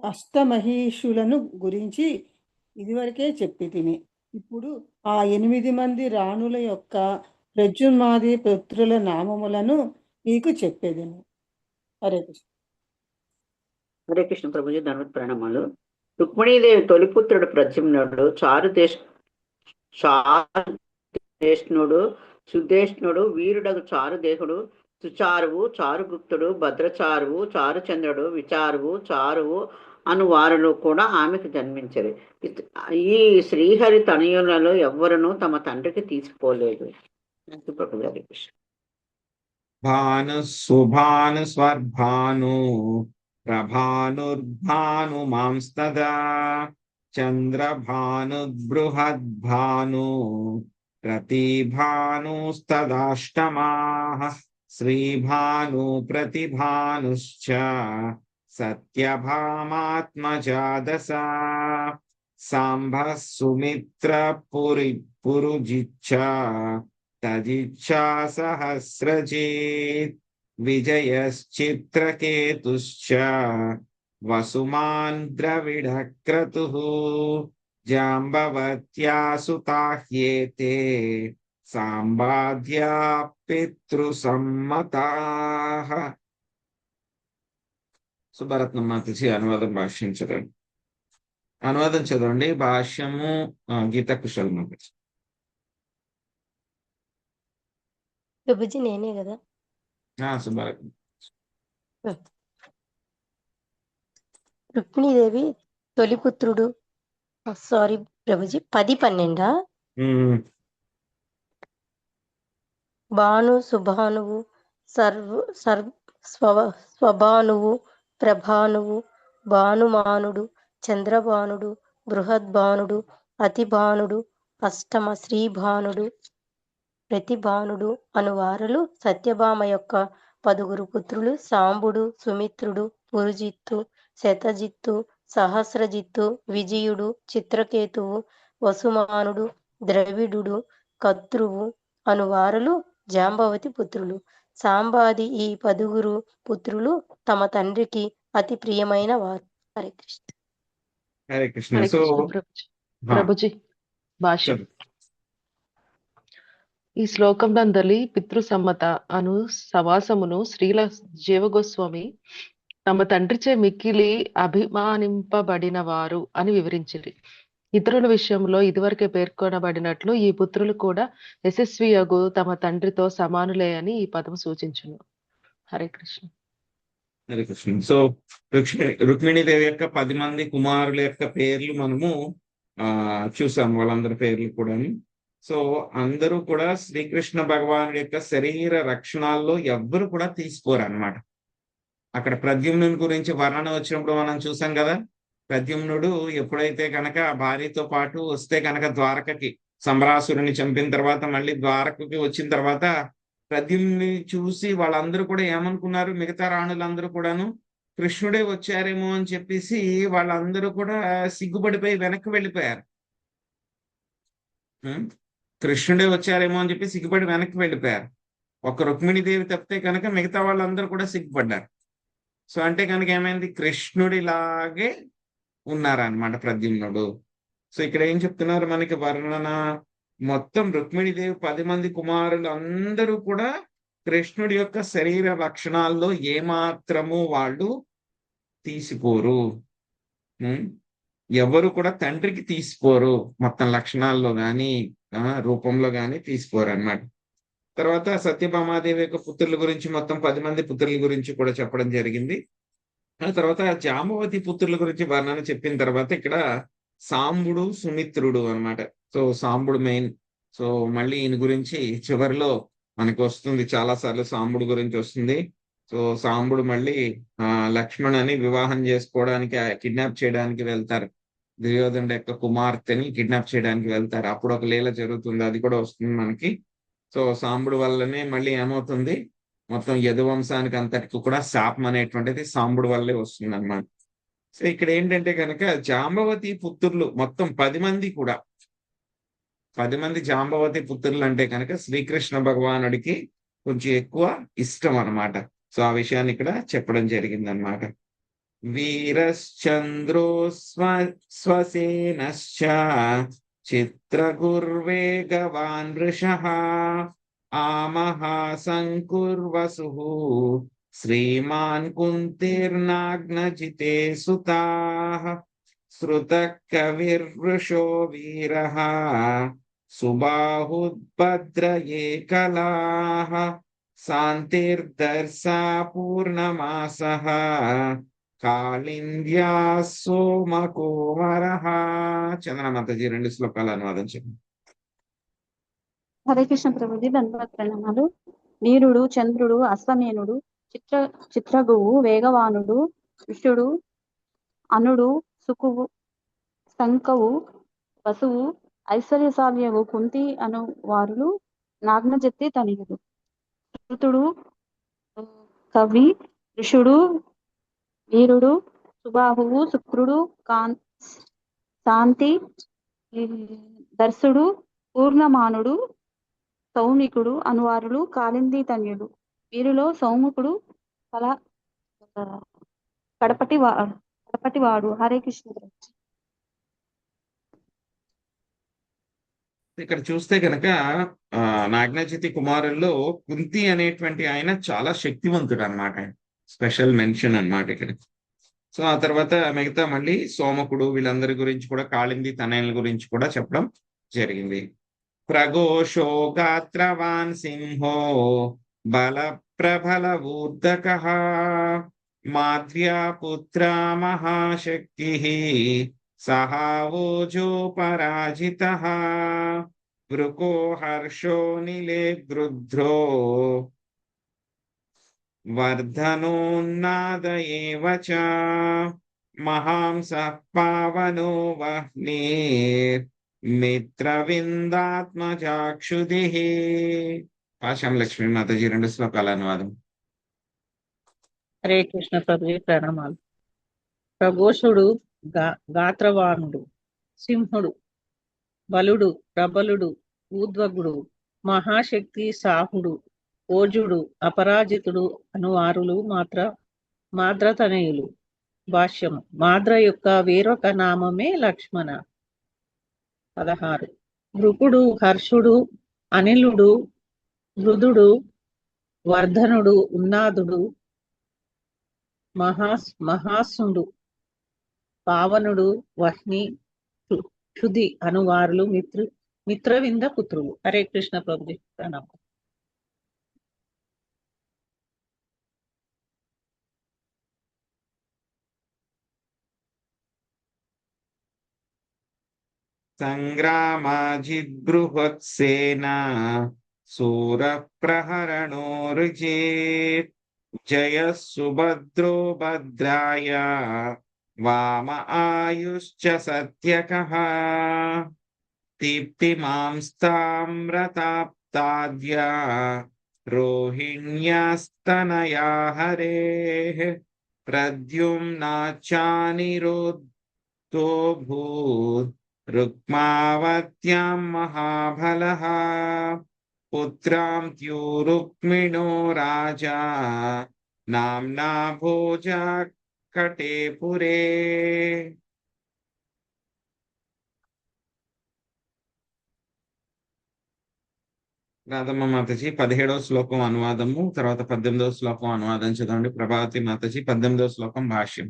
అష్టమహిషులను గురించి ఇదివరకే చెప్పి తిని. ఇప్పుడు ఆ 8 మంది రాణుల యొక్క ప్రద్యుమ్నాది పుత్రుల నామములను మీకు చెప్పేదను. హరే కృష్ణ. హరే కృష్ణ ప్రభుజీ ధన్వత్ ప్రణామాలు. రుక్మిణీదేవి తొలిపుత్రుడు ప్రద్యుమ్నుడు, చారుదేష్ణుడు, సుదేష్ణుడు, వీరుడగు చారుదేహుడు, సుచారువు, చారుగుప్తుడు, భద్రచారువు, చారుచంద్రుడు, విచారువు, చారువు అను వారులు కూడా ఆమెకు జన్మించరు. ఈ శ్రీహరి తనయులలో ఎవ్వరూ తమ తండ్రికి తీసిపోలేదు. భాను సుభాను స్వర్భాను ప్రభానుర్భాను మాంస్తదా చంద్రభానుర్బృహద్భాను ప్రతిభానుస్తదాష్టమాః శ్రీభాను ప్రతిభానుశ్చ సత్యభామాత్మజాదస సాంబః సుమిత్ర పురుజిచ్చ తజిచ్చా సహస్రజిత్ విజయశ్చిత్రకేతుశ్చ వసుమాన్ ద్రవిడక్రతుః జాంబవత్యాసుతాహ్యేతే సాంబాధ్యా పితృసమ్మతాః. సుభరత్నం మాతజీ అనువాదం భాష్యం చదవండి. అనువాదం చదవండి. భాష్యము గీతా కుశల్ మాతజీ. ప్రభుజీ నేనే కదా. సుభరత్నం. రుక్మిణీదేవి తొలిపుత్రుడు. సారీ ప్రభుజీ, 10-12. భాను సుభానువు, స్వభానువు, ప్రభానువు, భానుమానుడు, చంద్రభానుడు, బృహద్భానుడు, అతిభానుడు, అష్టమ శ్రీభానుడు, ప్రతిభానుడు అనువారులు సత్యభామ యొక్క 10 పుత్రులు. సాంబుడు, సుమిత్రుడు, పురుజిత్తు, శతజిత్తు, సహస్రజిత్తు, విజయుడు, చిత్రకేతువు, వసుమానుడు, ద్రవిడుడు, కత్రువు అనువారులు జాంబవతి పుత్రులు. సాంబాది ఈ 10 పుత్రులు తమ తండ్రికి అతి ప్రియమైన వారు. హరే కృష్ణ. హరే కృష్ణ. హరే సో కృష్ణ ప్రభుజీ భాష్యం. ఈ శ్లోకం నందలి పితృసమ్మత అను సవాసమును శ్రీల జీవగోస్వామి తమ తండ్రిచే మిక్కిలి అభిమానింపబడిన వారు అని వివరించింది. ఇతరుల విషయంలో ఇదివరకే పేర్కొనబడినట్లు ఈ పుత్రులు కూడా యశస్వియగు తమ తండ్రితో సమానులే అని ఈ పదం సూచించును. హరే కృష్ణ. హరే కృష్ణ. సో రుక్మిణీదేవి యొక్క 10 మంది కుమారుల యొక్క పేర్లు మనము చూసాం. వాళ్ళందరి పేర్లు కూడా. సో అందరూ కూడా శ్రీకృష్ణ భగవానుడి యొక్క శరీర రక్షణాల్లో ఎవ్వరు కూడా తీసుకోరు అన్నమాట. అక్కడ ప్రద్యుమ్నుని గురించి వర్ణన వచ్చినప్పుడు మనం చూసాం కదా. ప్రద్యుమ్నుడు ఎప్పుడైతే కనుక భార్యతో పాటు వస్తే కనుక ద్వారకకి సంబరాసురుని చంపిన తర్వాత మళ్ళీ ద్వారకకి వచ్చిన తర్వాత ప్రద్యుమ్ని చూసి వాళ్ళందరూ కూడా ఏమనుకున్నారు, మిగతా రాణులందరూ కూడాను కృష్ణుడే వచ్చారేమో అని చెప్పేసి వాళ్ళందరూ కూడా సిగ్గుపడిపోయి వెనక్కి వెళ్ళిపోయారు. కృష్ణుడే వచ్చారేమో అని చెప్పి సిగ్గుపడి వెనక్కి వెళ్ళిపోయారు. ఒక రుక్మిణీదేవి తప్పితే కనుక మిగతా వాళ్ళందరూ కూడా సిగ్గుపడ్డారు. సో అంటే కనుక ఏమైంది, కృష్ణుడిలాగే ఉన్నారన్నమాట ప్రద్యుమ్నుడు. సో ఇక్కడ ఏం చెప్తున్నారు మనకి వర్ణన, మొత్తం రుక్మిణీదేవి 10 మంది కుమారులు అందరూ కూడా కృష్ణుడి యొక్క శరీర లక్షణాల్లో ఏమాత్రము వాళ్ళు తీసిపోరు. ఎవరు కూడా తండ్రికి తీసిపోరు, మొత్తం లక్షణాల్లో గాని రూపంలో గాని తీసిపోరు అన్నమాట. తర్వాత సత్యభామాదేవి యొక్క పుత్రుల గురించి మొత్తం 10 మంది పుత్రుల గురించి కూడా చెప్పడం జరిగింది. ఆ తర్వాత జాంబవతి పుత్రుల గురించి వర్ణన చెప్పిన తర్వాత ఇక్కడ సాంబుడు సుమిత్రుడు అన్నమాట. So సాంబుడు main. సో మళ్ళీ ఈయన గురించి చివరిలో మనకి వస్తుంది, చాలా సార్లు సాంబుడు గురించి వస్తుంది. సో సాంబుడు మళ్ళీ లక్ష్మణుని వివాహం చేసుకోవడానికి, కిడ్నాప్ చేయడానికి వెళ్తారు. దుర్యోధనుడి యొక్క కుమార్తెని కిడ్నాప్ చేయడానికి వెళ్తారు. అప్పుడు ఒక లీల జరుగుతుంది, అది కూడా వస్తుంది మనకి. సో సాంబుడు వల్లనే మళ్ళీ ఏమవుతుంది, మొత్తం యదువంశానికి అంతటికి కూడా శాపం అనేటువంటిది సాంబుడు వల్లే వస్తుంది అన్నమాట. సో ఇక్కడ ఏంటంటే కనుక జాంబవతి పుత్రులు మొత్తం 10 మంది కూడా, 10 మంది జాంబవతి పుత్రులు అంటే కనుక శ్రీకృష్ణ భగవానుడికి కొంచెం ఎక్కువ ఇష్టం అన్నమాట. సో ఆ విషయాన్ని ఇక్కడ చెప్పడం జరిగింది అన్నమాట. వీరశ్చంద్రో స్వసేనశ్చ చిత్రగుర్వేగవాన్ వృషః ఆమహాసంకుర్వసుః శ్రీమాన్ కుంతిర్నాగ్నజితే సుతాః శ్రుతః కవిర్వృషో వీరః సుబాహుద్భద్రయే కలాః శాంతిర్దర్శా పూర్ణమాసః కాళింద్యా సోమకోమరః. చందన మాతాజీ 2 శ్లోకాల అనువాదం చెప్పండి. హరే కృష్ణ ప్రభుజీ, ధన్యవాద ప్రణామాలు. వీరుడు, చంద్రుడు, అశ్వమేనుడు, చిత్రగువు, వేగవానుడు, విష్ణుడు, అనుడు, సుకువు, శంకవు, వసువు, ఐశ్వర్యశాల్యవు, కుంతి అను వారులు, నాగ్నజత్తి తనయుడు, ఋతుడు, కవి, ఋషుడు, వీరుడు, సుబాహువు, శుక్రుడు, శాంతి, దర్శుడు, పూర్ణమానుడు, సౌమికుడు అనువారులు, కాళింది తన్యుడు. వీరిలో సౌముకుడు కడపటివాడు. హరే కృష్ణ. ఇక్కడ చూస్తే కనుక నాగ్నజితి కుమారుల్లో కుంతి అనేటువంటి ఆయన చాలా శక్తివంతుడు అన్నమాట. స్పెషల్ మెన్షన్ అన్నమాట ఇక్కడ. సో ఆ తర్వాత మిగతా మళ్ళీ సోమకుడు వీళ్ళందరి గురించి కూడా, కాళింది తనయుల గురించి కూడా చెప్పడం జరిగింది. ప్రఘోషో గాత్రవాన్ సింహో బల ప్రబల ఊర్ధకః మాధ్వ్యా పుత్ర మహాశక్తి సహావోజో పరాజితః వృకో హర్షో నిలే గృధ్రో వర్ధనోన్నాదయేవ చ మహాంసః పావనో వహ్నిర్ మిత్రవిందాత్మజాక్షుదిః. పాశం లక్ష్మీ మాతాజీ 2 శ్లోకాల అనువాదం. హరే కృష్ణ ప్రభుజీ, ప్రణామాలు. ప్రఘోషుడు, గాత్రవానుడు, సింహుడు, బలుడు, ప్రబలుడు, ఊర్ధ్వగుడు, మహాశక్తి, సాహుడు, ఓజుడు, అపరాజితుడు అనువారులు, మాద్రతనయులు. భాష్యము. మాద్ర యొక్క వేరొక నామమే లక్ష్మణ. 16. వృకుడు, హర్షుడు, అనిలుడు, మృదుడు, వర్ధనుడు, ఉన్నాదుడు, మహాసుడు, పావనుడు, వహ్ని, క్షుది అనువారులు, మిత్రవింద పుత్రులు. హరే కృష్ణ ప్రభుజీ, ప్రణామం. సంగ్రామాజిద్బృహత్సేనా శూర ప్రహరణో రుచేత్ జయ సుభద్రో భద్రాయ వామ ఆయుశ్చ సత్యకః దీప్తిమాంస్తామ్రతాప్తాద్య రోహిణ్యాస్తనయా హరేః ప్రద్యుమ్నాచానిరోద్ధో భూత్ రుక్మావత్యాం మహాబలః పుత్రాం రుక్మిణో రాజా నామ్నా భోజా కటే పురే. రాధమ్మ మాతాజీ 17వ శ్లోకం అనువాదము, తర్వాత 18వ శ్లోకం అనువాదం చదవండి. ప్రభావతి మాతాజీ 18వ శ్లోకం భాష్యం.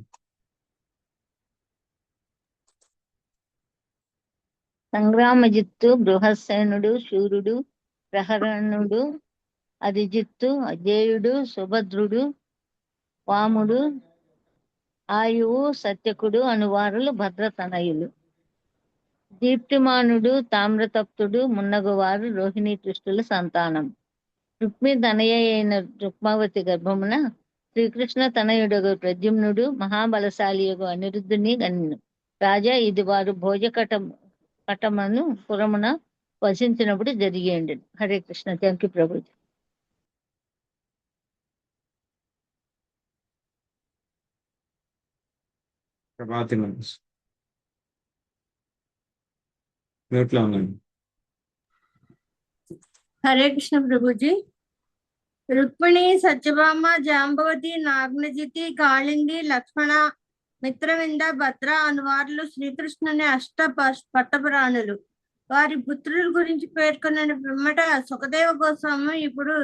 సంగ్రామజిత్తు, బృహస్సేనుడు, శూరుడు, ప్రహరణుడు, అరిజిత్తు, అజేయుడు, సుభద్రుడు, వాముడు, ఆయువు, సత్యకుడు అనువారులు భద్రతనయులు. దీప్తిమానుడు, తామ్రతప్తుడు మున్నగువారు రోహిణీ కృష్ణుల సంతానం. రుక్మి తనయ అయిన రుక్మావతి గర్భమున శ్రీకృష్ణ తనయుడగు ప్రద్యుమ్నుడు మహాబలశాలియగు అనిరుద్ధుని గన్ను. రాజా, ఇది వారు భోజకటమును పురమున వసించినప్పుడు జరిగేండి. హరే కృష్ణ. Thank you Prabhuji. ప్రభాతి మ్యూట్లో ఉందండి. హరే కృష్ణ ప్రభుజీ. రుక్మిణి, సత్యభామ, జాంబవతి, నాగ్నజితి, కాళింది, లక్ష్మణ, మిత్రవింద, భద్ర అనువారులు శ్రీకృష్ణుని పట్టపురాణులు. వారి పుత్రుల గురించి పేర్కొన్న పిమ్మట సుఖదేవ గోస్వామి ఇప్పుడు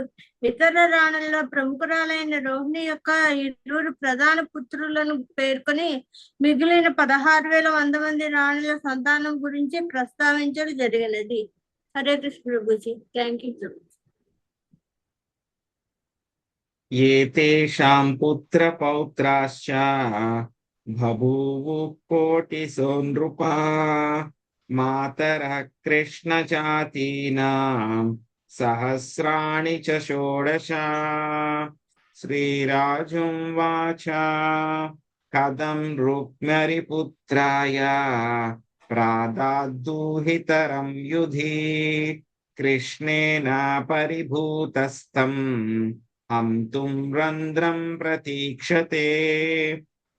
ఇతర రాణుల్లో ప్రముఖురాలైన రోహిణి యొక్క 2 ప్రధాన పుత్రులను పేర్కొని మిగిలిన 16,100 మంది రాణుల సంతానం గురించి ప్రస్తావించడం జరిగినది. హరే కృష్ణ ప్రభుజీ. థ్యాంక్ యూ ప్రభు. ఏతేషాం పుత్ర పౌత్రాశ్చ బభూవు కోటిసో నృపా మాతరః కృష్ణ జాతీనాం సహస్రాణి చ షోడశ. శ్రీరాజుం వాచ కథం రుక్మిణి పుత్రాయ ప్రాదాద్దూహితరం యుధి కృష్ణేన పరిభూతస్థం హంతుం రంధ్రం ప్రతీక్షతే.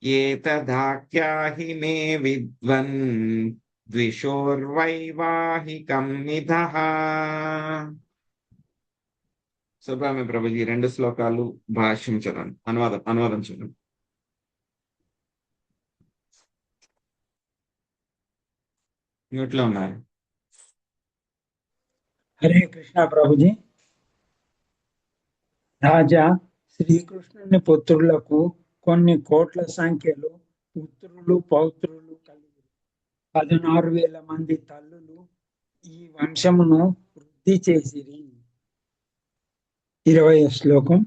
ఏతదాఖ్యాహి మే విద్వన్ ద్విషోర్వైవాహికం మిథః. సుబ్రహ్మణ్య ప్రభుజీ 2 శ్లోకాలు భాష్యం చదవండి. అనువాదం చదవండి. మ్యూట్లో ఉన్నారు. హరే కృష్ణ ప్రభుజీ. రాజా, శ్రీకృష్ణుని పుత్రులకు కొన్ని కోట్ల సంఖ్యలో పుత్రులు పౌత్రులు కలిగి 16,000 మంది తల్లులు ఈ వంశమును వృద్ధి చేసిరి. 20వ శ్లోకం.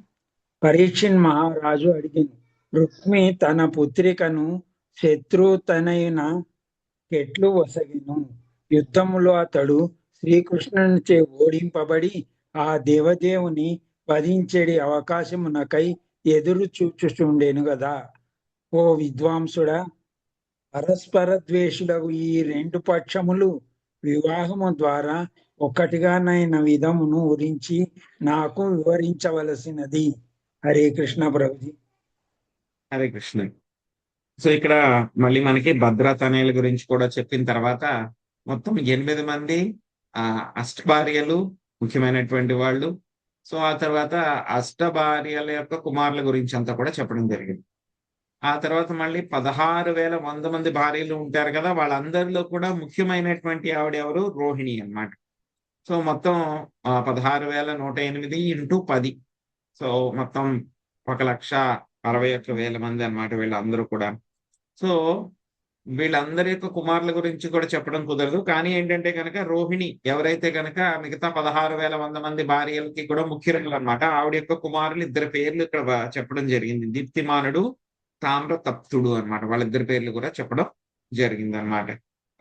పరీక్షిన్ మహారాజు అడిగిను, రుక్మి తన పుత్రికను శత్రుతనయున కెట్లు వసగిను. యుద్ధములో అతడు శ్రీకృష్ణునిచే ఓడింపబడి ఆ దేవదేవుని వధించేడి అవకాశమునకై ఎదురు చూచుచుండెను గదా. ఓ విద్వాంసుడా, పరస్పర ద్వేషులకు ఈ 2 పక్షములు వివాహము ద్వారా ఒక్కటిగానైన విధమును గురించి నాకు వివరించవలసినది. హరే కృష్ణ ప్రభుజీ. హరే కృష్ణ. సో ఇక్కడ మళ్ళీ మనకి భద్రతనయుల గురించి కూడా చెప్పిన తర్వాత మొత్తం 8 మంది అష్టభార్యలు ముఖ్యమైనటువంటి వాళ్ళు. సో ఆ తర్వాత అష్టభార్యల యొక్క కుమారుల గురించి అంతా కూడా చెప్పడం జరిగింది. ఆ తర్వాత మళ్ళీ 16,100 మంది భార్యలు ఉంటారు కదా, వాళ్ళందరిలో కూడా ముఖ్యమైనటువంటి ఆవిడ ఎవరు? రోహిణి అన్నమాట. సో మొత్తం 16,108 ఇంటూ 10. సో మొత్తం 1,61,000 మంది అన్నమాట వీళ్ళందరూ కూడా. సో వీళ్ళందరి యొక్క కుమారుల గురించి కూడా చెప్పడం కుదరదు. కానీ ఏంటంటే కనుక రోహిణి ఎవరైతే కనుక మిగతా 16,100 మంది భార్యలకి కూడా ముఖ్యులు అనమాట. ఆవిడ యొక్క కుమారులు 2 పేర్లు ఇక్కడ చెప్పడం జరిగింది. దీప్తిమానుడు, తామ్రతప్తుడు అన్నమాట. వాళ్ళిద్దరి పేర్లు కూడా చెప్పడం జరిగింది అన్నమాట.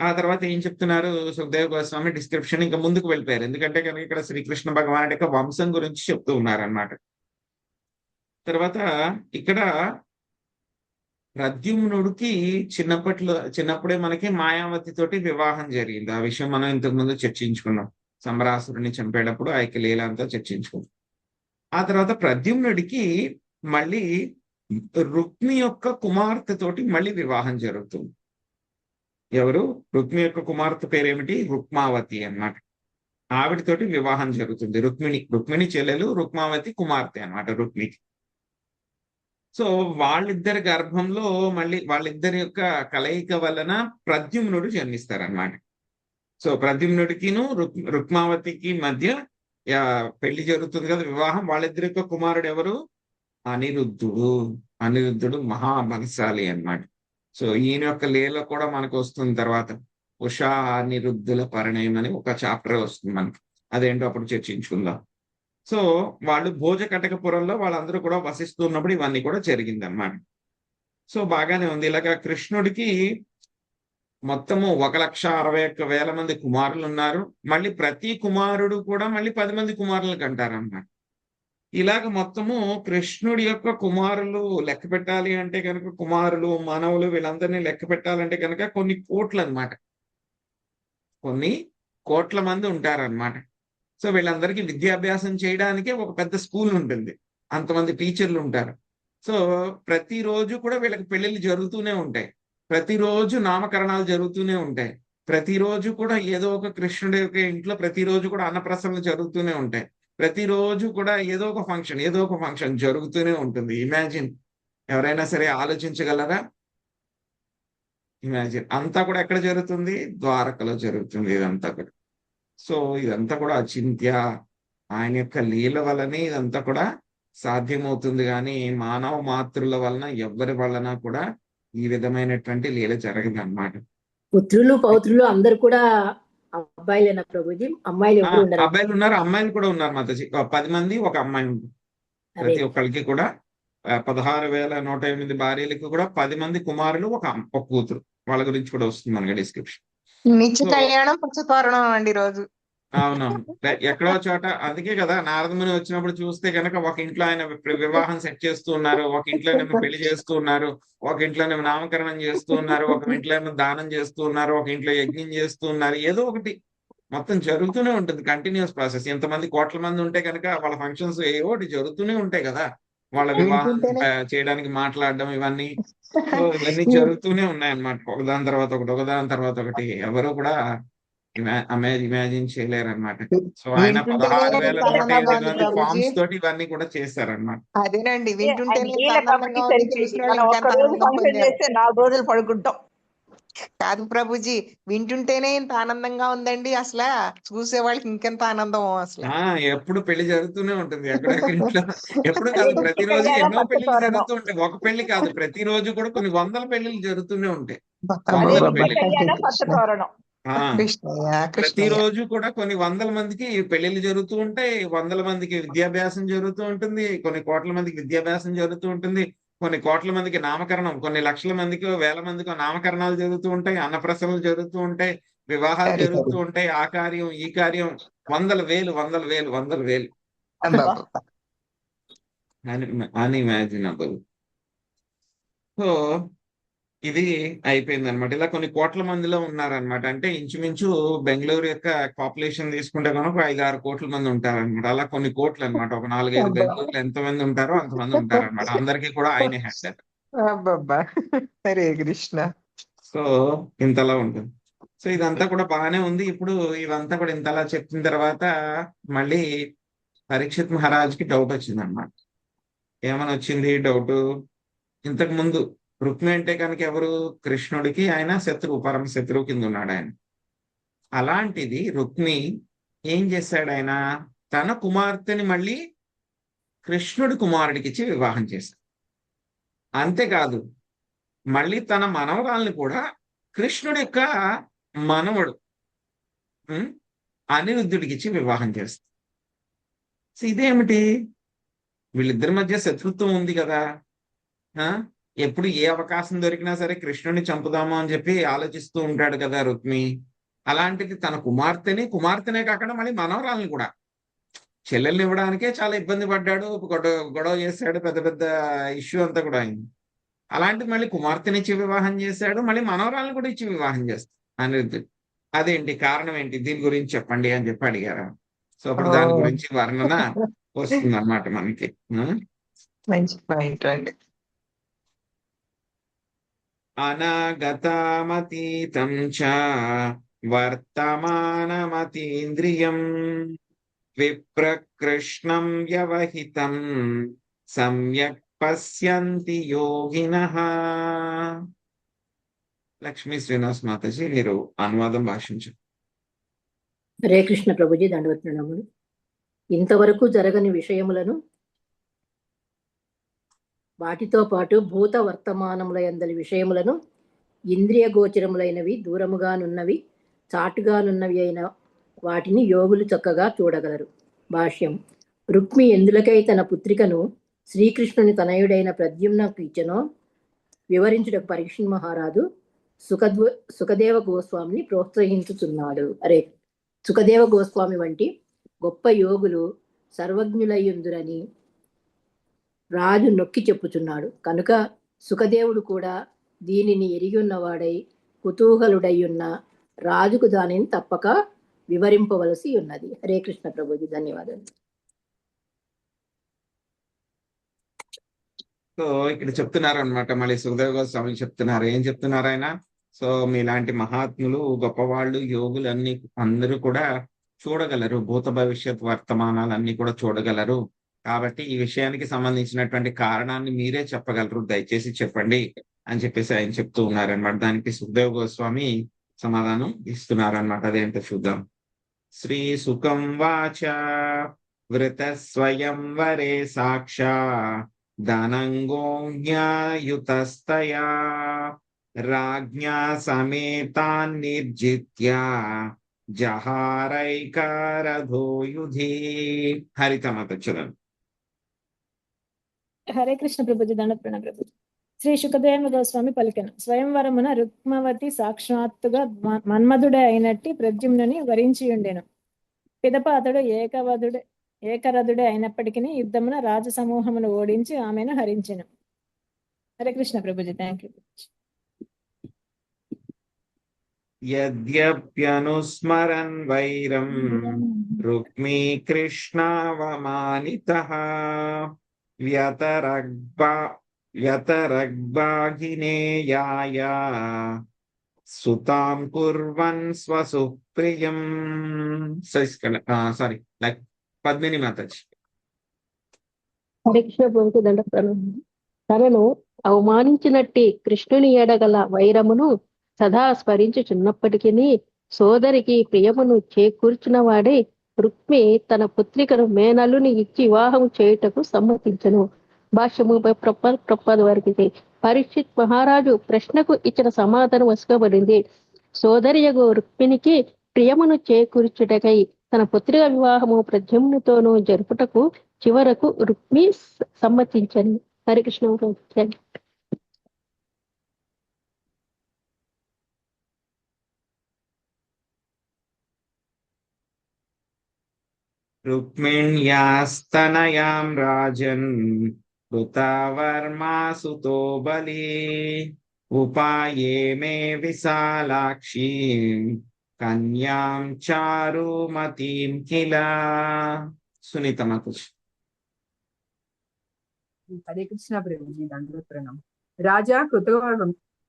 ఆ తర్వాత ఏం చెప్తున్నారు సుఖదేవ గోస్వామి డిస్క్రిప్షన్ ఇంకా ముందుకు వెళ్ళిపోయారు. ఎందుకంటే కనుక ఇక్కడ శ్రీకృష్ణ భగవానుడి యొక్క వంశం గురించి చెప్తూ ఉన్నారన్నమాట. తర్వాత ఇక్కడ ప్రద్యుమ్నుడికి చిన్నప్పుడే మనకి మాయావతి తోటి వివాహం జరిగింది. ఆ విషయం మనం ఇంతకు ముందు చర్చించుకున్నాం. సంబరాసురుని చంపేటప్పుడు ఆ యొక్క లీల అంతా చర్చించుకున్నాం. ఆ తర్వాత ప్రద్యుమ్నుడికి మళ్ళీ రుక్మి యొక్క కుమార్తె తోటి మళ్ళీ వివాహం జరుగుతుంది. ఎవరు? రుక్మి యొక్క కుమార్తె పేరేమిటి? రుక్మావతి అన్నమాట. ఆవిడతోటి వివాహం జరుగుతుంది. రుక్మిణి చెల్లెలు, రుక్మావతి కుమార్తె అన్నమాట రుక్మికి. సో వాళ్ళిద్దరి గర్భంలో మళ్ళీ వాళ్ళిద్దరి యొక్క కలయిక వలన ప్రద్యుమ్నుడు జన్మిస్తారనమాట. సో ప్రద్యుమ్నుడికిను రుక్మావతికి మధ్య పెళ్లి జరుగుతుంది కదా, వివాహం. వాళ్ళిద్దరి యొక్క కుమారుడు ఎవరు? అనిరుద్ధుడు మహాబలశాలి అన్నమాట. సో ఈయన యొక్క లీల కూడా మనకు వస్తుంది తర్వాత. ఉషా అనిరుద్ధుల పరిణయం అని ఒక చాప్టర్ వస్తుంది మనకి. అదేంటో అప్పుడు చర్చించుకుందాం. సో వాళ్ళు భోజకటకపురంలో వాళ్ళందరూ కూడా వసిస్తున్నప్పుడు ఇవన్నీ కూడా జరిగింది అన్నమాట. సో బాగానే ఉంది. ఇలాగా కృష్ణుడికి మొత్తము 1,61,000 మంది కుమారులు ఉన్నారు. మళ్ళీ ప్రతి కుమారుడు కూడా మళ్ళీ 10 మంది కుమారులకు అంటారన్నమాట. ఇలాగ మొత్తము కృష్ణుడి యొక్క కుమారులు లెక్క పెట్టాలి అంటే కనుక, కుమారులు మనవులు వీళ్ళందరినీ లెక్క పెట్టాలంటే కనుక కొన్ని కోట్లు అన్నమాట. కొన్ని కోట్ల మంది ఉంటారన్నమాట. సో వీళ్ళందరికీ విద్యాభ్యాసం చేయడానికి ఒక పెద్ద స్కూల్ ఉంటుంది, అంతమంది టీచర్లు ఉంటారు. సో ప్రతిరోజు కూడా వీళ్ళకి పెళ్లిళ్ళు జరుగుతూనే ఉంటాయి, ప్రతిరోజు నామకరణాలు జరుగుతూనే ఉంటాయి, ప్రతిరోజు కూడా ఏదో ఒక కృష్ణుడి యొక్క ఇంట్లో ప్రతిరోజు కూడా అన్నప్రసన్నలు జరుగుతూనే ఉంటాయి, ప్రతిరోజు కూడా ఏదో ఒక ఫంక్షన్ జరుగుతూనే ఉంటుంది. ఇమాజిన్, ఎవరైనా సరే ఆలోచించగలరా? ఇమాజిన్. అంతా కూడా ఎక్కడ జరుగుతుంది? ద్వారకలో జరుగుతుంది ఇదంతా కూడా. సో ఇదంతా కూడా అచింత్య, ఆయన యొక్క లీల వలనే ఇదంతా కూడా సాధ్యమవుతుంది. కానీ మానవ మాతృల వలన ఎవ్వరి వలన కూడా ఈ విధమైనటువంటి లీల జరగదు అన్నమాట. పుత్రులు పౌత్రులు అందరు కూడా అబ్బాయిలేనా ప్రభుజీ? అమ్మాయిలు ఎవరు ఉండరు? అబ్బాయిలు ఉన్నారు, అమ్మాయిలు కూడా ఉన్నారు మాతాజీ. 10 మంది ఒక అమ్మాయి ఉంటుంది ప్రతి ఒక్కరికి కూడా. 16,108 భార్యలకు కూడా 10 మంది కుమారులు, ఒక కూతురు. వాళ్ళ గురించి కూడా వస్తుంది మనకి డిస్క్రిప్షన్. నిత్య కళ్యాణం పుచ్చతోరణం అండి రోజు. అవునవును, ఎక్కడో చోట. అందుకే కదా నారదముని వచ్చినప్పుడు చూస్తే కనుక ఒక ఇంట్లో ఆయన వివాహం సెట్ చేస్తూ ఉన్నారు, ఒక ఇంట్లో పెళ్లి చేస్తూ ఉన్నారు, ఒక ఇంట్లో నామకరణం చేస్తూ ఉన్నారు, ఒక ఇంట్లో దానం చేస్తూ ఉన్నారు, ఒక ఇంట్లో యజ్ఞం చేస్తూ ఉన్నారు. ఏదో ఒకటి మొత్తం జరుగుతూనే ఉంటుంది, కంటిన్యూస్ ప్రాసెస్. ఎంతమంది కోట్ల మంది ఉంటే కనుక వాళ్ళ ఫంక్షన్స్ ఏవో ఒకటి జరుగుతూనే ఉంటాయి కదా. వాళ్ళ వివాహం చేయడానికి మాట్లాడడం ఇవన్నీ జరుగుతూనే ఉన్నాయి అన్నమాట. ఒకదాని తర్వాత ఒకటి ఎవరు కూడా ఇమాజిన్ చేయలేరు అనమాట. సో ఆయన 16,108 ఫార్మ్స్ తోటి ఇవన్నీ కూడా చేశారన్నమాట. అదేనండి, అది లీల కాబట్టి సరిపోయింది. మనం ఒక్క రోజు ఫంక్షన్ చేస్తే 4 రోజులు పడుకుంటాం. కాదు ప్రభుజీ, వింటుంటేనే ఇంత ఆనందంగా ఉందండి. అసలు చూసే వాళ్ళకి ఇంకెంత ఆనందం అసలు. ఎప్పుడు పెళ్లి జరుగుతూనే ఉంటుంది ఎక్కడెక్కడ ఇంట్లో. ఎప్పుడు కాదు, ప్రతిరోజు ఎన్నో పెళ్లిళ్ళు జరుగుతూ ఉంటాయి. ఒక పెళ్లి కాదు, ప్రతిరోజు కూడా కొన్ని 100 పెళ్లిళ్ళు జరుగుతూనే ఉంటాయి. ప్రతిరోజు కూడా కొన్ని 100 మందికి పెళ్లిళ్ళు జరుగుతూ ఉంటాయి, 100 మందికి విద్యాభ్యాసం జరుగుతూ ఉంటుంది, కొన్ని కోట్ల మందికి విద్యాభ్యాసం జరుగుతూ ఉంటుంది, కొన్ని కోట్ల మందికి నామకరణం, కొన్ని లక్షల మందికో 1000 మందికో నామకరణాలు జరుగుతూ ఉంటాయి, అన్నప్రసన్నలు జరుగుతూ ఉంటాయి, వివాహాలు జరుగుతూ ఉంటాయి, ఆ కార్యం ఈ కార్యం, 100,000 అన్ఇమాజినబుల్. సో ఇది అయిపోయింది అనమాట. ఇలా కొన్ని కోట్ల మందిలో ఉన్నారనమాట. అంటే ఇంచుమించు బెంగళూరు యొక్క పాపులేషన్ తీసుకుంటే కనుక 5-6 కోట్ల మంది ఉంటారనమాట. అలా కొన్ని కోట్లు అనమాట. ఒక 4-5 బెంగళూరులో ఎంతమంది ఉంటారో అంతమంది ఉంటారనమాట. అందరికీ కూడా ఆయనే హెడ్. హరే కృష్ణ. సో ఇంతలా ఉంటుంది. సో ఇదంతా కూడా బాగానే ఉంది. ఇప్పుడు ఇదంతా కూడా ఇంతలా చెప్పిన తర్వాత మళ్ళీ పరీక్షిత్ మహారాజ్కి డౌట్ వచ్చింది అనమాట. ఏమని వచ్చింది డౌట్? ఇంతకు ముందు రుక్మి అంటే కనుక ఎవరు? కృష్ణుడికి ఆయన శత్రువు, పరమ శత్రువు కింద ఉన్నాడు ఆయన. అలాంటిది రుక్మి ఏం చేశాడు? ఆయన తన కుమార్తెని మళ్ళీ కృష్ణుడి కుమారుడికి ఇచ్చి వివాహం చేశాడు. అంతేకాదు, మళ్ళీ తన మనవరాల్ని కూడా కృష్ణుడి యొక్క మనవడు అనిరుద్ధుడికి ఇచ్చి వివాహం చేస్తాడు. సో ఇదేమిటి? వీళ్ళిద్దరి మధ్య శత్రుత్వం ఉంది కదా. ఎప్పుడు ఏ అవకాశం దొరికినా సరే కృష్ణుడిని చంపుదాము అని చెప్పి ఆలోచిస్తూ ఉంటాడు కదా రుక్మి. అలాంటిది తన కుమార్తెనే కాకుండా మళ్ళీ మనవరాల్ని కూడా, చెల్లెల్ని ఇవ్వడానికే చాలా ఇబ్బంది పడ్డాడు, గొడవ చేశాడు, పెద్ద పెద్ద ఇష్యూ అంతా కూడా అయింది. అలాంటిది మళ్ళీ కుమార్తెనిచ్చి వివాహం చేశాడు, మళ్ళీ మనవరాల్ని కూడా ఇచ్చి వివాహం చేస్తాడు అనిరుద్ధుడు. అదేంటి కారణం ఏంటి? దీని గురించి చెప్పండి అని చెప్పి అడిగారు. సో అప్పుడు దాని గురించి వర్ణన వస్తుంది అన్నమాట మనకి. మంచి పాయింట్ అండి. అనాగతామతీతం చ వర్తమానమతీంద్రియం విప్రకృష్ణం వ్యవహితం సమ్యక్ పశ్యంతి యోగినః. లక్ష్మీ శ్రీనివాస్ మాతాజీ, మీరు అనువాదం భాషించు. హరే కృష్ణ ప్రభుజీ, దండవత్ ప్రణామములు. ఇంతవరకు జరగని విషయములను వాటితో పాటు భూత వర్తమానముల యందలి విషయములను ఇంద్రియ గోచరములైనవి దూరముగానున్నవి చాటుగానున్నవి అయిన వాటిని యోగులు చక్కగా చూడగలరు. భాష్యం. రుక్మి ఎందులకై తన పుత్రికను శ్రీకృష్ణుని తనయుడైన ప్రద్యుమ్నకు ఇచ్చనో వివరించుటకు పరీక్షణ్ మహారాజు సుఖదేవ గోస్వామిని ప్రోత్సహించుతున్నాడు. సుఖదేవ గోస్వామి వంటి గొప్ప యోగులు సర్వజ్ఞులయ్యుందురని రాజు నొక్కి చెప్పుచున్నాడు. కనుక సుఖదేవుడు కూడా దీనిని ఎరిగి ఉన్నవాడై కుతూహలుడయ్యున్న రాజుకు దానిని తప్పక వివరింపవలసి ఉన్నది. హరే కృష్ణ ప్రభుజీ, ధన్యవాదాలు. సో ఇక్కడ చెప్తున్నారు అనమాట, మళ్ళీ సుఖదేవ్ గోస్వామి చెప్తున్నారు. ఏం చెప్తున్నారు ఆయన? సో మీలాంటి మహాత్ములు, గొప్పవాళ్ళు, యోగులు అందరూ కూడా చూడగలరు, భూత భవిష్యత్ వర్తమానాలన్నీ కూడా చూడగలరు. కాబట్టి ఈ విషయానికి సంబంధించినటువంటి కారణాన్ని మీరే చెప్పగలరు, దయచేసి చెప్పండి అని చెప్పేసి ఆయన చెప్తూ ఉన్నారనమాట. దానికి సుఖదేవ్ గోస్వామి సమాధానం ఇస్తున్నారనమాట. అదేంటో చూద్దాం. శ్రీ సుఖం వాచ వృత స్వయంవరే సాక్షా ధనంగోజ్ఞాయుతస్తయా రాజ్ఞా సమేతాన్ నిర్జిత్య జహారైకారధో యుధి. హరితమత చదవండి. హరే కృష్ణ ప్రభుజీ, దండప్రణ ప్రభుజీ. శ్రీ సుఖదేవ గోస్వామి పలికెను. స్వయంవరమున రుక్మవతి సాక్షాత్తుగా మన్మధుడే అయినట్టి ప్రద్యుమ్నుని వరించియుండెను. పిదప అతడు ఏకరథుడే అయినప్పటికీ యుద్ధమున రాజసమూహమును ఓడించి ఆమెను హరించెను. Hare Krishna Prabhuji, thank you. యద్యప్యనుస్మరన్ వైరం రుక్మీ కృష్ణావమానితః వ్యతరగ్భాగినేయాయ సుతాం కుర్వన్ స్వసుప్రియం. పద్మిని మాతాజీ. హరే కృష్ణ ప్రభుకి దండప్రణామం. తనను అవమానించినట్టి కృష్ణుని ఎడగల వైరమును సదా స్మరించుచున్నప్పటికీ సోదరికి ప్రియమును చేకూర్చిన వాడే రుక్మి తన పుత్రికను మేనలుని ఇచ్చి వివాహం చేయుటకు సమ్మతించను. భాష్యము ప్రపద వారికి పరీక్షిత్ మహారాజు ప్రశ్నకు ఇచ్చిన సమాధానం వసుకబడింది. సోదరియగు రుక్మిణికి ప్రియమును చేకూర్చుటకై తన పుత్రిక వివాహము ప్రద్యుమ్నుతోనూ జరుపుటకు చివరకు రుక్మి సమ్మతించను. హరికృష్ణ. రుక్మిణ్యాస్తనయాం రాజన్ కృతావర్మా సుతో బలి ఉపాయే మే విశాలాక్షి కన్యాం చారుమతీం కిల. సునీత మాతాజీ. హరే కృష్ణ ప్రభుజీ, దండోత్రణం. రాజా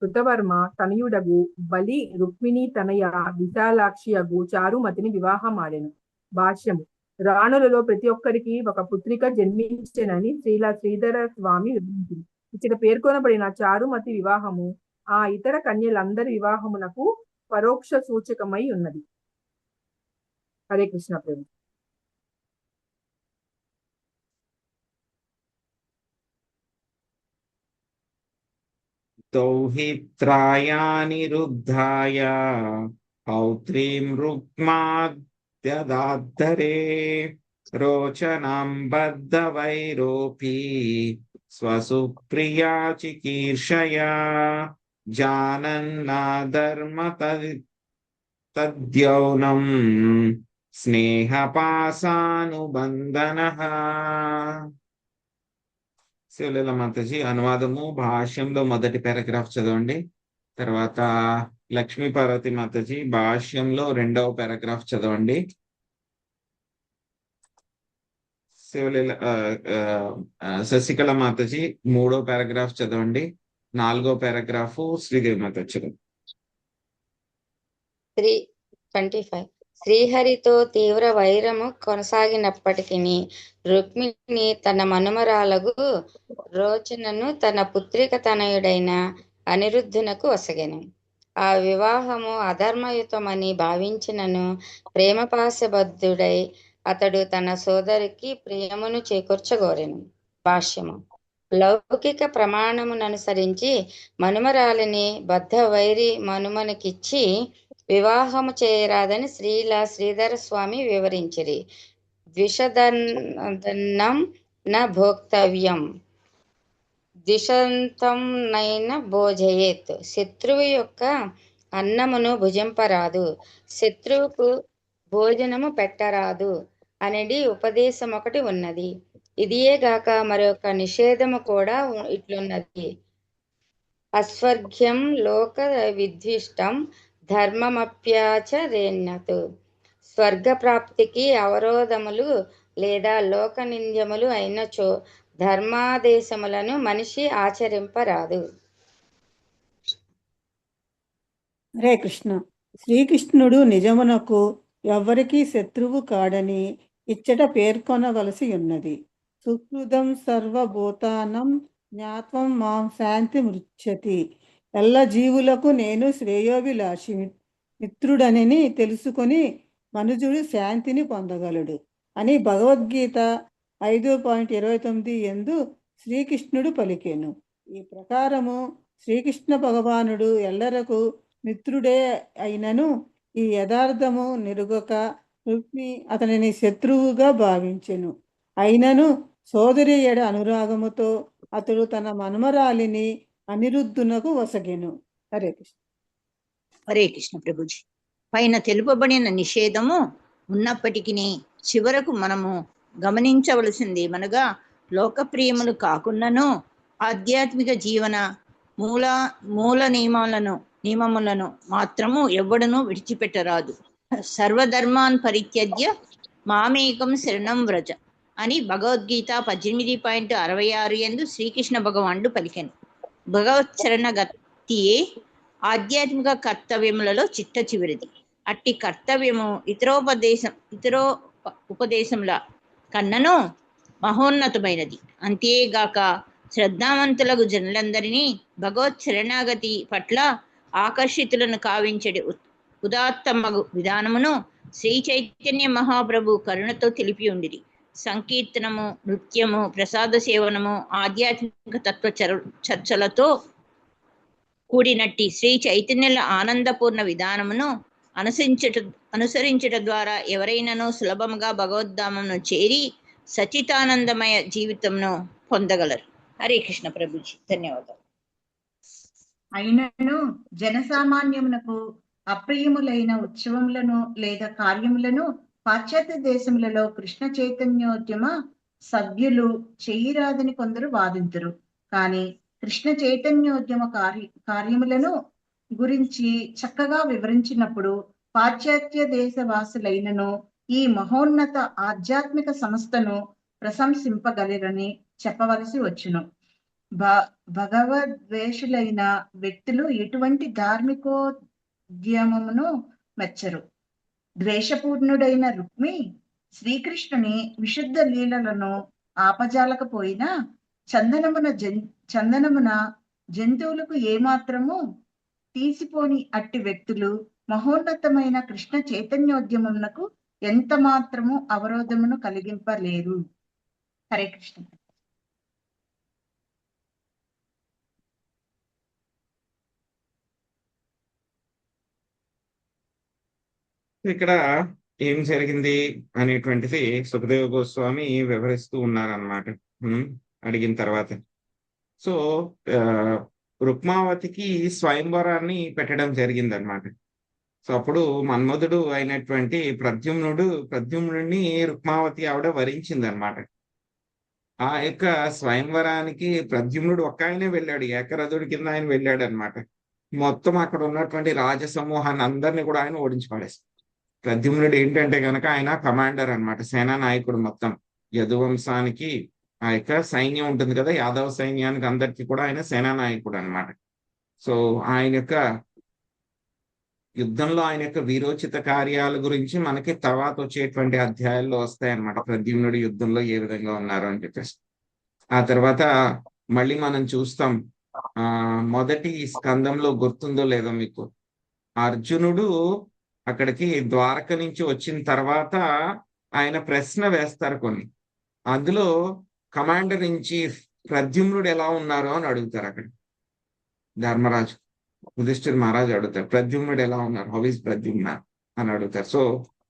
కృతవర్మ తనయుడగు బలి రుక్మిణి తనయ విశాలాక్షి అగు చారుమతిని వివాహమాడెను. భాష్యము. రాణులలో ప్రతి ఒక్కరికి ఒక పుత్రిక జన్మించెనని శ్రీధర స్వామి వివరించింది. ఇక్కడ పేర్కొనబడిన చారుమతి వివాహము ఆ ఇతర కన్యలందరి వివాహమునకు పరోక్ష సూచకమై ఉన్నది. హరే కృష్ణ ప్రభు. దౌహిత్రాయాని రుద్ధాయ పౌత్రీం రుక్మాద్యదాద్ధరే రోచనాం బద్ధవైరోపి స్వసుప్రియా చికీర్షయా జానన్నాధర్మ తద్యౌనం స్నేహపాసానుబంధనః. శివలీల మాతాజీ అనువాదము భాష్యంలో మొదటి పారాగ్రాఫ్ చదవండి. తర్వాత లక్ష్మీ పార్వతి మాతాజీ భాష్యంలో రెండవ పారాగ్రాఫ్ చదవండి. శివలీల శశికళ మాతాజీ మూడో పారాగ్రాఫ్ చదవండి. నాలుగో పారాగ్రాఫ్ శ్రీదేవి మాతాజీ చదవండి. 25. శ్రీహరితో తీవ్ర వైరము కొనసాగినప్పటికీ రుక్మిణి తన మనుమరాలగు రోచనను తన పుత్రిక తనయుడైన అనిరుద్ధునకు వసగెను. ఆ వివాహము అధర్మయుతమని భావించినను ప్రేమపాశబద్ధుడై అతడు తన సోదరికి ప్రియమును చేకూర్చగోరెను. భాష్యము. లౌకిక ప్రమాణముననుసరించి మనుమరాలిని బద్ధ వైరి మనుమనికిచ్చి వివాహము చేయరాదని శ్రీధర స్వామి వివరించిరి. ద్విషదన్నం న భోక్తవ్యం ద్విషంతం నైన భోజయేత్. శత్రువు యొక్క అన్నమును భుజింపరాదు, శత్రువుకు భోజనము పెట్టరాదు అనేది ఉపదేశం ఒకటి ఉన్నది. ఇదియే గాక మరొక నిషేధము కూడా ఇట్లున్నది. అస్వర్గ్యం లోక విద్విష్టం ధర్మమప్యాచరేణ్యత్. స్వర్గ ప్రాప్తికి అవరోధములు లేదా లోక నింద్యములు అయినచో ధర్మాదేశములను మనిషి ఆచరింపరాదు. హరే కృష్ణ. శ్రీకృష్ణుడు నిజమునకు ఎవ్వరికీ శత్రువు కాడని ఇచ్చట పేర్కొనవలసి ఉన్నది. సుహృదం సర్వభూతానం జ్ఞాత్వం మాం శాంతి మృచ్చతి. ఎల్ల జీవులకు నేను శ్రేయోభిలాషి మిత్రుడనని తెలుసుకొని మనుజుడు శాంతిని పొందగలడు అని భగవద్గీత 5.29 యందు శ్రీకృష్ణుడు పలికెను. ఈ ప్రకారము శ్రీకృష్ణ భగవానుడు ఎల్లరకు మిత్రుడే అయినను ఈ యథార్థము నిరుగక రుక్మి అతనిని శత్రువుగా భావించెను. అయినను సోదరి ఎడ అనురాగముతో అతడు తన మనుమరాలిని అనిరుద్ధునకు వసగెను. హరే కృష్ణ. హరే కృష్ణ ప్రభుజీ. పైన తెలుపబడిన నిషేధము ఉన్నప్పటికీ చివరకు మనము గమనించవలసింది మనగా లోకప్రియములు కాకుండాను ఆధ్యాత్మిక జీవన మూల నియమములను మాత్రము ఎవ్వడను విడిచిపెట్టరాదు. సర్వధర్మాన్ పరిత్యజ్య మామేకం శరణం వ్రజ అని భగవద్గీత 18.66 యందు శ్రీకృష్ణ భగవానుడు పలికెను. భగవత్ శరణగతియే ఆధ్యాత్మిక కర్తవ్యములలో చిట్ట చివరిది. అట్టి కర్తవ్యము ఉపదేశముల కన్నను మహోన్నతమైనది. అంతేగాక శ్రద్ధావంతులకు జనులందరినీ భగవత్ శరణాగతి పట్ల ఆకర్షితులను కావించడి ఉదాత్తమగు విధానమును శ్రీ చైతన్య మహాప్రభు కరుణతో తెలిపి ఉండిరి. సంకీర్తనము, నృత్యము, ప్రసాద సేవనము, ఆధ్యాత్మిక తత్వ చర్చలతో కూడినట్టి శ్రీ చైతన్యుల ఆనందపూర్ణ విధానమును అనుసరించట ద్వారా ఎవరైనానో సులభముగా భగవద్ధామమును చేరి సచితానందమయ జీవితంను పొందగలరు. హరే కృష్ణ ప్రభుజీ. ధన్యవాదాలు. అయినను జనసామాన్యమునకు అప్రియములైన ఉత్సవములను లేదా కార్యములను పాశ్చాత్య దేశములలో కృష్ణ చైతన్యోద్యమ సభ్యులు చేయరాదని కొందరు వాదింతురు. కానీ కృష్ణ చైతన్యోద్యమ కార్యములను గురించి చక్కగా వివరించినప్పుడు పాశ్చాత్య దేశ వాసులైనను ఈ మహోన్నత ఆధ్యాత్మిక సంస్థను ప్రశంసింపగలరని చెప్పవలసి వచ్చును. భగవద్వేషులైన వ్యక్తులు ఎటువంటి ధార్మికోద్యమమును మెచ్చరు. ద్వేషపూర్ణుడైన రుక్మి శ్రీకృష్ణుని విశుద్ధ లీలలను ఆపజాలకపోయినా చందనమున జంతువులకు ఏమాత్రము తీసిపోని అట్టి వ్యక్తులు మహోన్నతమైన కృష్ణ చైతన్యోద్యమమునకు ఎంత మాత్రము అవరోధమును కలిగింపలేరు. హరే కృష్ణ. ఇక్కడ ఏం జరిగింది అనేటువంటిది సుఖదేవ గోస్వామి వివరిస్తూ ఉన్నారన్నమాట అడిగిన తర్వాత. సో రుక్మావతికి స్వయంవరాన్ని పెట్టడం జరిగింది అనమాట. సో అప్పుడు మన్మధుడు అయినటువంటి ప్రద్యుమ్నుడిని రుక్మావతి ఆవిడ వరించింది అనమాట. ఆ యొక్క స్వయంవరానికి ప్రద్యుమ్నుడు ఒక్క ఆయనే వెళ్ళాడు, ఏకరథుడి కింద ఆయన వెళ్ళాడు అనమాట. మొత్తం అక్కడ ఉన్నటువంటి రాజసమూహాన్ని అందరినీ కూడా ఆయన ఓడించి పడేస్తాడు. ప్రద్యుమ్నుడు ఏంటంటే కనుక ఆయన కమాండర్ అనమాట, సేనా నాయకుడు. మొత్తం యదువంశానికి ఆ యొక్క సైన్యం ఉంటుంది కదా, యాదవ సైన్యానికి అందరికీ కూడా ఆయన సేనా నాయకుడు అనమాట. సో ఆయన యొక్క యుద్ధంలో ఆయన యొక్క వీరోచిత కార్యాల గురించి మనకి తర్వాత వచ్చేటువంటి అధ్యాయాల్లో వస్తాయన్నమాట. ప్రద్యుమ్నుడు యుద్ధంలో ఏ విధంగా ఉన్నారు అని చెప్పేసి. ఆ తర్వాత మళ్ళీ మనం చూస్తాం, మొదటి స్కందంలో గుర్తుందో లేదో మీకు, అర్జునుడు అక్కడికి ద్వారక నుంచి వచ్చిన తర్వాత ఆయన ప్రశ్న వేస్తారు కొన్ని. అందులో కమాండర్ ఇన్ చీఫ్ ప్రద్యుమ్నుడు ఎలా ఉన్నారు అని అడుగుతారు అక్కడ. ధర్మరాజు యుధిష్ఠిర్ మహారాజు అడుగుతారు, ప్రద్యుమ్నుడు ఎలా ఉన్నారు, హౌ ఇస్ ప్రద్యుమ్న అని అడుగుతారు. సో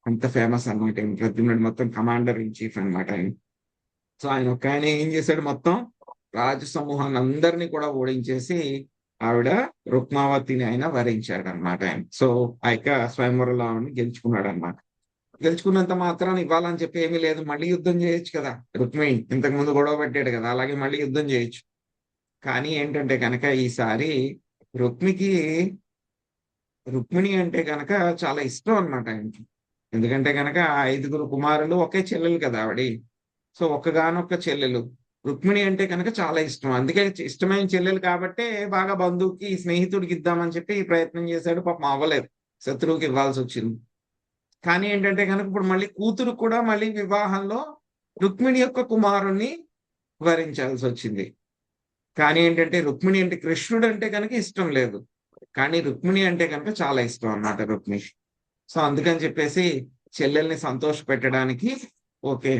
అంత ఫేమస్ అనమాట ఆయన ప్రద్యుమ్నుడు, మొత్తం కమాండర్ ఇన్ చీఫ్ అనమాట ఆయన. సో ఆయన ఒక ఆయన ఏం చేశాడు, మొత్తం రాజు సమూహాన్ని అందరినీ కూడా ఓడించేసి ఆవిడ రుక్మావతిని ఆయన వరించాడు అనమాట ఆయన. సో ఆ యొక్క స్వయంవరంలో గెలుచుకున్నాడు అనమాట. గెలుచుకున్నంత మాత్రాన్ని ఇవ్వాలని చెప్పి ఏమీ లేదు, మళ్ళీ యుద్ధం చేయొచ్చు కదా. రుక్మిణి ఇంతకు ముందు గొడవ పెట్టాడు కదా, అలాగే మళ్ళీ యుద్ధం చేయొచ్చు. కానీ ఏంటంటే కనుక ఈసారి రుక్మిణి అంటే కనుక చాలా ఇష్టం అనమాట ఆయనకి. ఎందుకంటే కనుక 5 కుమారులు ఒకే చెల్లెలు కదా ఆవిడ. సో ఒక్కగానొక్క చెల్లెలు రుక్మిణి అంటే కనుక చాలా ఇష్టం. అందుకే ఇష్టమైన చెల్లెలు కాబట్టే బాగా బంధువుకి స్నేహితుడికి ఇద్దామని చెప్పి ప్రయత్నం చేశాడు. పాపం అవ్వలేదు, శత్రువుకి ఇవ్వాల్సి వచ్చింది. కానీ ఏంటంటే కనుక ఇప్పుడు మళ్ళీ కూతురు కూడా మళ్ళీ వివాహంలో రుక్మిణి యొక్క కుమారుణ్ణి వరించాల్సి వచ్చింది. కానీ ఏంటంటే రుక్మిణి అంటే కృష్ణుడు అంటే కనుక ఇష్టం లేదు, కానీ రుక్మిణి అంటే కనుక చాలా ఇష్టం అన్నమాట రుక్మిణి. సో అందుకని చెప్పేసి చెల్లెల్ని సంతోష పెట్టడానికి ఓకే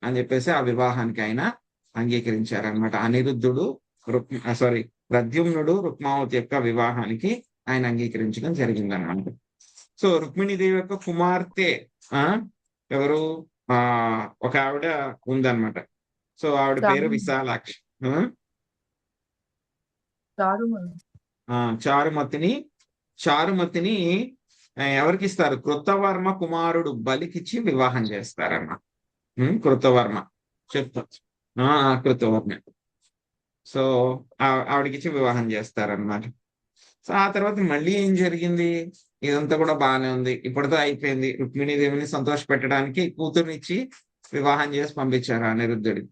అని చెప్పేసి ఆ వివాహానికి ఆయన అంగీకరించారనమాట. ప్రద్యుమ్నుడు రుక్మావతి యొక్క వివాహానికి ఆయన అంగీకరించడం జరిగిందనమాట. సో రుక్మిణీదేవి యొక్క కుమార్తె ఎవరు, ఒక ఆవిడ ఉందన్నమాట. సో ఆవిడ పేరు విశాలాక్షి. చారుమతిని ఎవరికి ఇస్తారు, కృతవర్మ కుమారుడు బలికిచ్చి వివాహం చేస్తారన్న. కృతవర్మ కృతవర్మ. సో ఆవిడకిచ్చి వివాహం చేస్తారన్నమాట. సో ఆ తర్వాత మళ్ళీ ఏం జరిగింది, ఇదంతా కూడా బాగానే ఉంది, ఇప్పటితో అయిపోయింది. రుక్మిణీదేవిని సంతోష పెట్టడానికి కూతురునిచ్చి వివాహం చేసి పంపించారు అనిరుద్ధుడికి.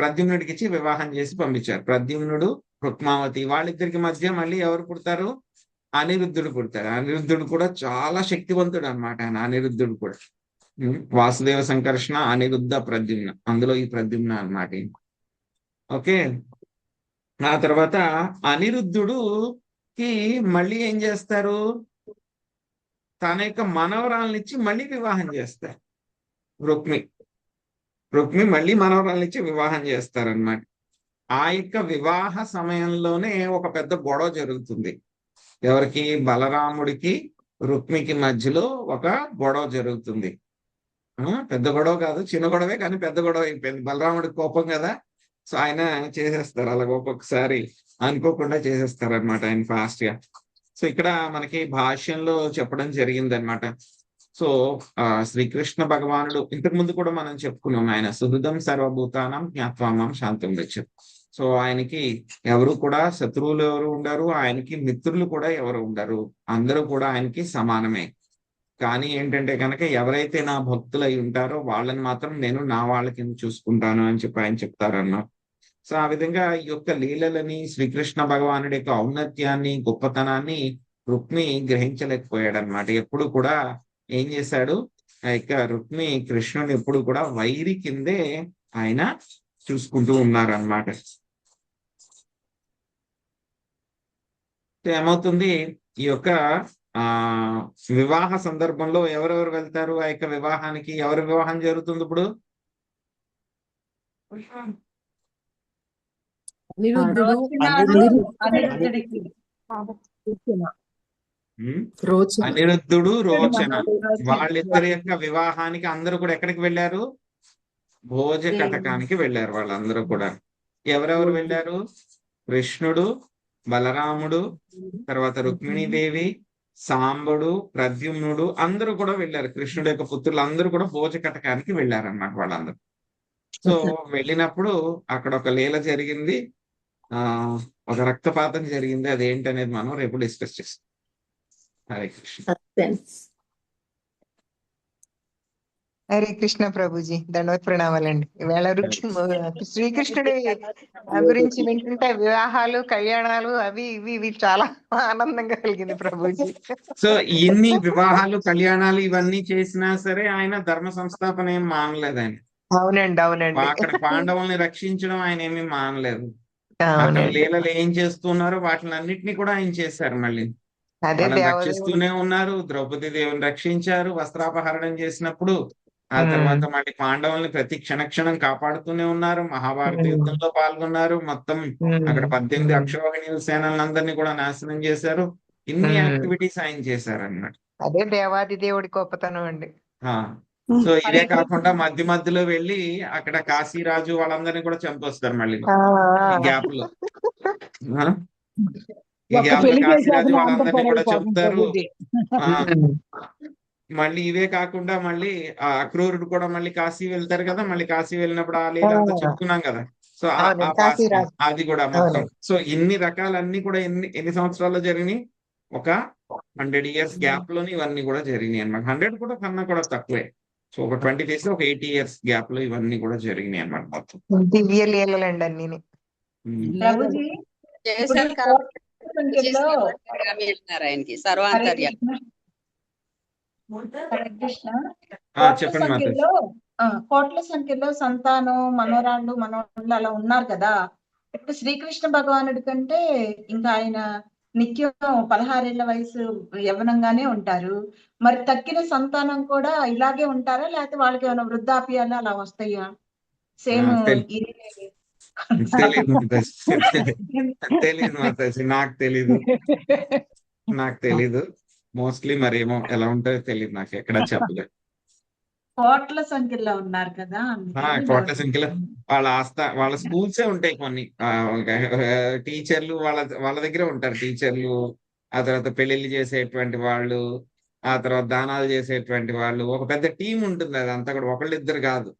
ప్రద్యుమ్నుడికి ఇచ్చి వివాహం చేసి పంపించారు. ప్రద్యుమ్నుడు రుక్మావతి వాళ్ళిద్దరికి మధ్య మళ్ళీ ఎవరు పుడతారు, అనిరుద్ధుడు పుడతారు. అనిరుద్ధుడు కూడా చాలా శక్తివంతుడు అనమాట ఆయన. అనిరుద్ధుడు కూడా వాసుదేవ సంకర్షణ అనిరుద్ధ ప్రద్యుమ్న, అందులో ఈ ప్రద్యుమ్న అన్నమాట. ఓకే, ఆ తర్వాత అనిరుద్ధుడుకి మళ్ళీ ఏం చేస్తారు, తన యొక్క మనవరాలనిచ్చి మళ్ళీ వివాహం చేస్తారు. రుక్మి మళ్ళీ మనవరాలనిచ్చి వివాహం చేస్తారనమాట. ఆ యొక్క వివాహ సమయంలోనే ఒక పెద్ద గొడవ జరుగుతుంది. ఎవరికి, బలరాముడికి రుక్మికి మధ్యలో ఒక గొడవ జరుగుతుంది. పెద్ద గొడవ కాదు, చిన్న గొడవే, కానీ పెద్ద గొడవ అయిపోయింది. బలరాముడికి కోపం కదా, సో ఆయన చేసేస్తారు. అలాగ ఒక్కొక్కసారి అనుకోకుండా చేసేస్తారు అనమాట ఆయన ఫాస్ట్ గా. సో ఇక్కడ మనకి భాష్యంలో చెప్పడం జరిగింది అనమాట. సో శ్రీకృష్ణ భగవానుడు ఇంతకు ముందు కూడా మనం చెప్పుకున్నాం, ఆయన సుహృదం సర్వభూతానం జ్ఞాత్వామం శాంతం వచ్చారు. సో ఆయనకి ఎవరు కూడా శత్రువులు ఎవరు ఉండరు, ఆయనకి మిత్రులు కూడా ఎవరు ఉండరు, అందరూ కూడా ఆయనకి సమానమే. కానీ ఏంటంటే కనుక ఎవరైతే నా భక్తులు అయి ఉంటారో వాళ్ళని మాత్రం నేను నా వాళ్ళ కింద చూసుకుంటాను అని చెప్పి ఆయన చెప్తారన్నారు. సో ఆ విధంగా ఈ యొక్క లీలలని, శ్రీకృష్ణ భగవానుడి యొక్క ఔన్నత్యాన్ని, గొప్పతనాన్ని రుక్మి గ్రహించలేకపోయాడు అనమాట. ఎప్పుడు కూడా ఏం చేశాడు, ఆ యొక్క రుక్మి కృష్ణుని ఎప్పుడు కూడా వైరి కిందే ఆయన చూసుకుంటూ ఉన్నారనమాట. ఏమవుతుంది, ఈ యొక్క వివాహ సందర్భంలో ఎవరెవరు వెళ్తారు ఆ యొక్క వివాహానికి, ఎవరి వివాహం జరుగుతుంది ఇప్పుడు, అనిరుద్ధుడు రోచన వాళ్ళిద్దరి యొక్క వివాహానికి అందరూ కూడా ఎక్కడికి వెళ్ళారు, భోజ కటకానికి వెళ్ళారు వాళ్ళందరూ కూడా. ఎవరెవరు వెళ్ళారు, కృష్ణుడు, బలరాముడు, తర్వాత రుక్మిణీదేవి, సాంబుడు, ప్రద్యుమ్నుడు అందరూ కూడా వెళ్ళారు. కృష్ణుడు యొక్క పుత్రులు అందరూ కూడా భోజ కటకానికి వెళ్ళారు అన్నమాట వాళ్ళందరూ. సో వెళ్ళినప్పుడు అక్కడ ఒక లీల జరిగింది, ఒక రక్తపాతం జరిగింది. అదేంటనేది మనం రేపు డిస్కస్ చేస్తాం. హరే కృష్ణ. హరే కృష్ణ ప్రభుజీ, దండవత్ ప్రణామాలండి. ఈవేళ శ్రీకృష్ణుడి గురించి వింటుంటే వివాహాలు, కళ్యాణాలు అవి ఇవి చాలా ఆనందంగా కలిగింది ప్రభుజీ. సో ఇన్ని వివాహాలు, కళ్యాణాలు ఇవన్నీ చేసినా సరే ఆయన ధర్మ సంస్థాపన ఏం మానలేదు ఆయన. అవునండి. అక్కడ పాండవుల్ని రక్షించడం ఆయన ఏమీ మానలేదు. అక్కడ లీలలు ఏం చేస్తున్నారో వాటిని అన్నిటినీ కూడా ఆయన చేశారు. మళ్ళీ వాళ్ళని రక్షిస్తూనే ఉన్నారు. ద్రౌపది దేవిని రక్షించారు, వస్త్రాపహరణం చేసినప్పుడు ఆ తర్వాత మళ్ళీ పాండవుల్ని ప్రతి క్షణం కాపాడుతూనే ఉన్నారు. మహాభారత యుద్ధంలో పాల్గొన్నారు. మొత్తం అక్కడ 18 అక్షోహిణి సేనలందరినీ కూడా నాశనం చేశారు. ఇన్ని యాక్టివిటీస్ ఆయన చేశారన్నమాట. అదే దేవాది దేవుడి గొప్పతనం అండి. సో ఇదే కాకుండా మధ్యలో వెళ్ళి అక్కడ కాశీరాజు వాళ్ళందరినీ కూడా చంపొస్తారు మళ్ళీ ఈ గ్యాప్ లో. ఈ గ్యాప్ లో కాశీరాజు వాళ్ళందరినీ కూడా చంపుతారు. మళ్ళీ ఇవే కాకుండా మళ్ళీ ఆ అక్రూరుడు కూడా మళ్ళీ కాశీ వెళ్తారు కదా, మళ్ళీ కాశీ వెళ్ళినప్పుడు ఆ లీలంతా చెప్పుకున్నాం కదా. సో అది కూడా మొత్తం. సో ఇన్ని రకాలన్నీ కూడా ఎన్ని సంవత్సరాల్లో జరిగినాయి? ఒక 100 years గ్యాప్ లోని ఇవన్నీ కూడా జరిగినాయి అన్నమాట. 100 కూడా కన్నా కూడా తక్కువే. సో ఒక 20 days లో ఒక 80 years గ్యాప్ లో ఇవన్నీ కూడా జరిగినాయి అన్నమాట మొత్తం. దివ్య లీలలండి అన్ని. ప్రభుజీ చేశారు ఆయనకి సర్వాంతర్య. చెప్పండి మాతాజీ. కోట్ల సంఖ్యలో సంతానం మనోరాళ్ళు మనోళ్ళు అలా ఉన్నారు కదా. ఇప్పుడు శ్రీకృష్ణ భగవానుడి కంటే ఇంకా ఆయన నిత్యం 16 ఏళ్ల వయసు యవ్వనంగానే ఉంటారు. మరి తక్కిన సంతానం కూడా ఇలాగే ఉంటారా, లేకపోతే వాళ్ళకి ఏమైనా వృద్ధాప్యాలు అలా వస్తాయా? సేమ్ తెలియదు మాతాజీ, నాకు తెలీదు. మోస్ట్లీ మరేమో ఎలా ఉంటాయో తెలియదు, నాకు ఎక్కడ చెప్పలేదు. కోట్ల సంఖ్యలో ఉన్నారు కదా. కోట్ల సంఖ్యలో వాళ్ళ స్కూల్సే ఉంటాయి కొన్ని. టీచర్లు వాళ్ళ దగ్గర ఉంటారు. టీచర్లు, ఆ తర్వాత పెళ్లిళ్ళు చేసేటువంటి వాళ్ళు, ఆ తర్వాత దానాలు చేసేటువంటి వాళ్ళు. ఒక పెద్ద టీం ఉంటుంది. అదంతా కూడా ఒకళ్ళిద్దరు కాదు,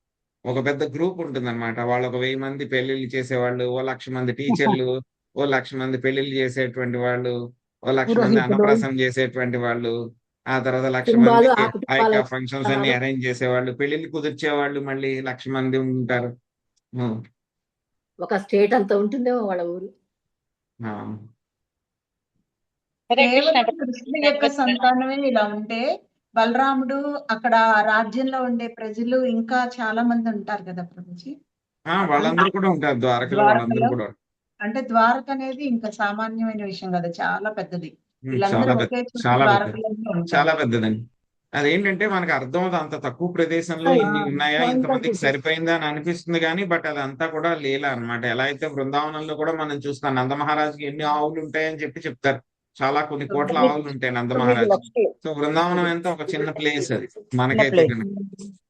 ఒక పెద్ద గ్రూప్ ఉంటుంది అనమాట. వాళ్ళు ఒక 1000 మంది పెళ్లిళ్ళు చేసేవాళ్ళు, ఓ 1,00,000 మంది టీచర్లు, ఓ 1,00,000 మంది పెళ్లిళ్ళు చేసేటువంటి వాళ్ళు, ఓ 1,00,000 మంది అన్నప్రాసం చేసేటువంటి వాళ్ళు, ఆ తర్వాత 1,00,000 మంది ఆ యొక్క ఫంక్షన్స్ అన్ని అరేంజ్ చేసేవాళ్ళు, పెళ్లిళ్ళు కుదిర్చేవాళ్ళు మళ్ళీ 1,00,000 మంది ఉంటారు. ఒక స్టేట్ అంతా ఉంటుందేమో వాళ్ళ ఊరు. కృష్ణ యొక్క సంతానమే ఇలా ఉంటే, బలరాముడు అక్కడ రాజ్యంలో ఉండే ప్రజలు ఇంకా చాలా మంది ఉంటారు కదా ప్రభుజీ. వాళ్ళందరూ కూడా ఉంటారు ద్వారకలో. వాళ్ళందరూ కూడా అంటే ద్వారక అనేది ఇంకా సామాన్యమైన విషయం కదా, చాలా పెద్దది. చాలా పెద్దదండి. అదేంటంటే మనకు అర్థం అవుతుంది, అంత తక్కువ ప్రదేశంలో ఇన్ని ఉన్నాయా, ఇంతమందికి సరిపోయిందా అని అనిపిస్తుంది కానీ బట్ అదంతా కూడా లీల అన్నమాట. ఎలా అయితే బృందావనంలో కూడా మనం చూస్తాం, నందమహారాజుకి ఎన్ని ఆవులు ఉంటాయని చెప్తారు. చాలా కొన్ని కోట్ల ఆవులు ఉంటాయి నందమహారాజు. సో బృందావనం ఎంత ఒక చిన్న ప్లేస్ అది మనకైతే.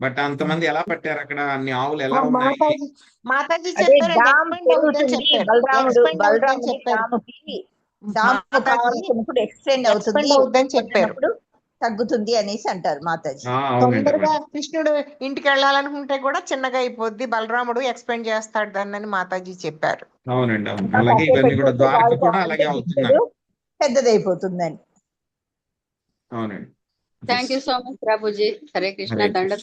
బట్ అంతమంది ఎలా పట్టారు అక్కడ, అన్ని ఆవులు ఎలా ఉన్నాయి? మాతాజీ ఎక్స్టెండ్ అవుతుంది చెప్పారు, తగ్గుతుంది అనేసి అంటారు మాతాజీ. తొందరగా కృష్ణుడు ఇంటికి వెళ్ళాలనుకుంటే కూడా చిన్నగా అయిపోద్ది, బలరాముడు ఎక్స్పెండ్ చేస్తాడు దాన్ని మాతాజీ చెప్పారు. అవునండి, అవును. అలాగే ఇవన్నీ కూడా ద్వారక కూడా అలాగే అవుతున్నారు, పెద్దదైపోతుందని. అవునండి. Thank you so much Prabhuji. Hare Krishna. దండ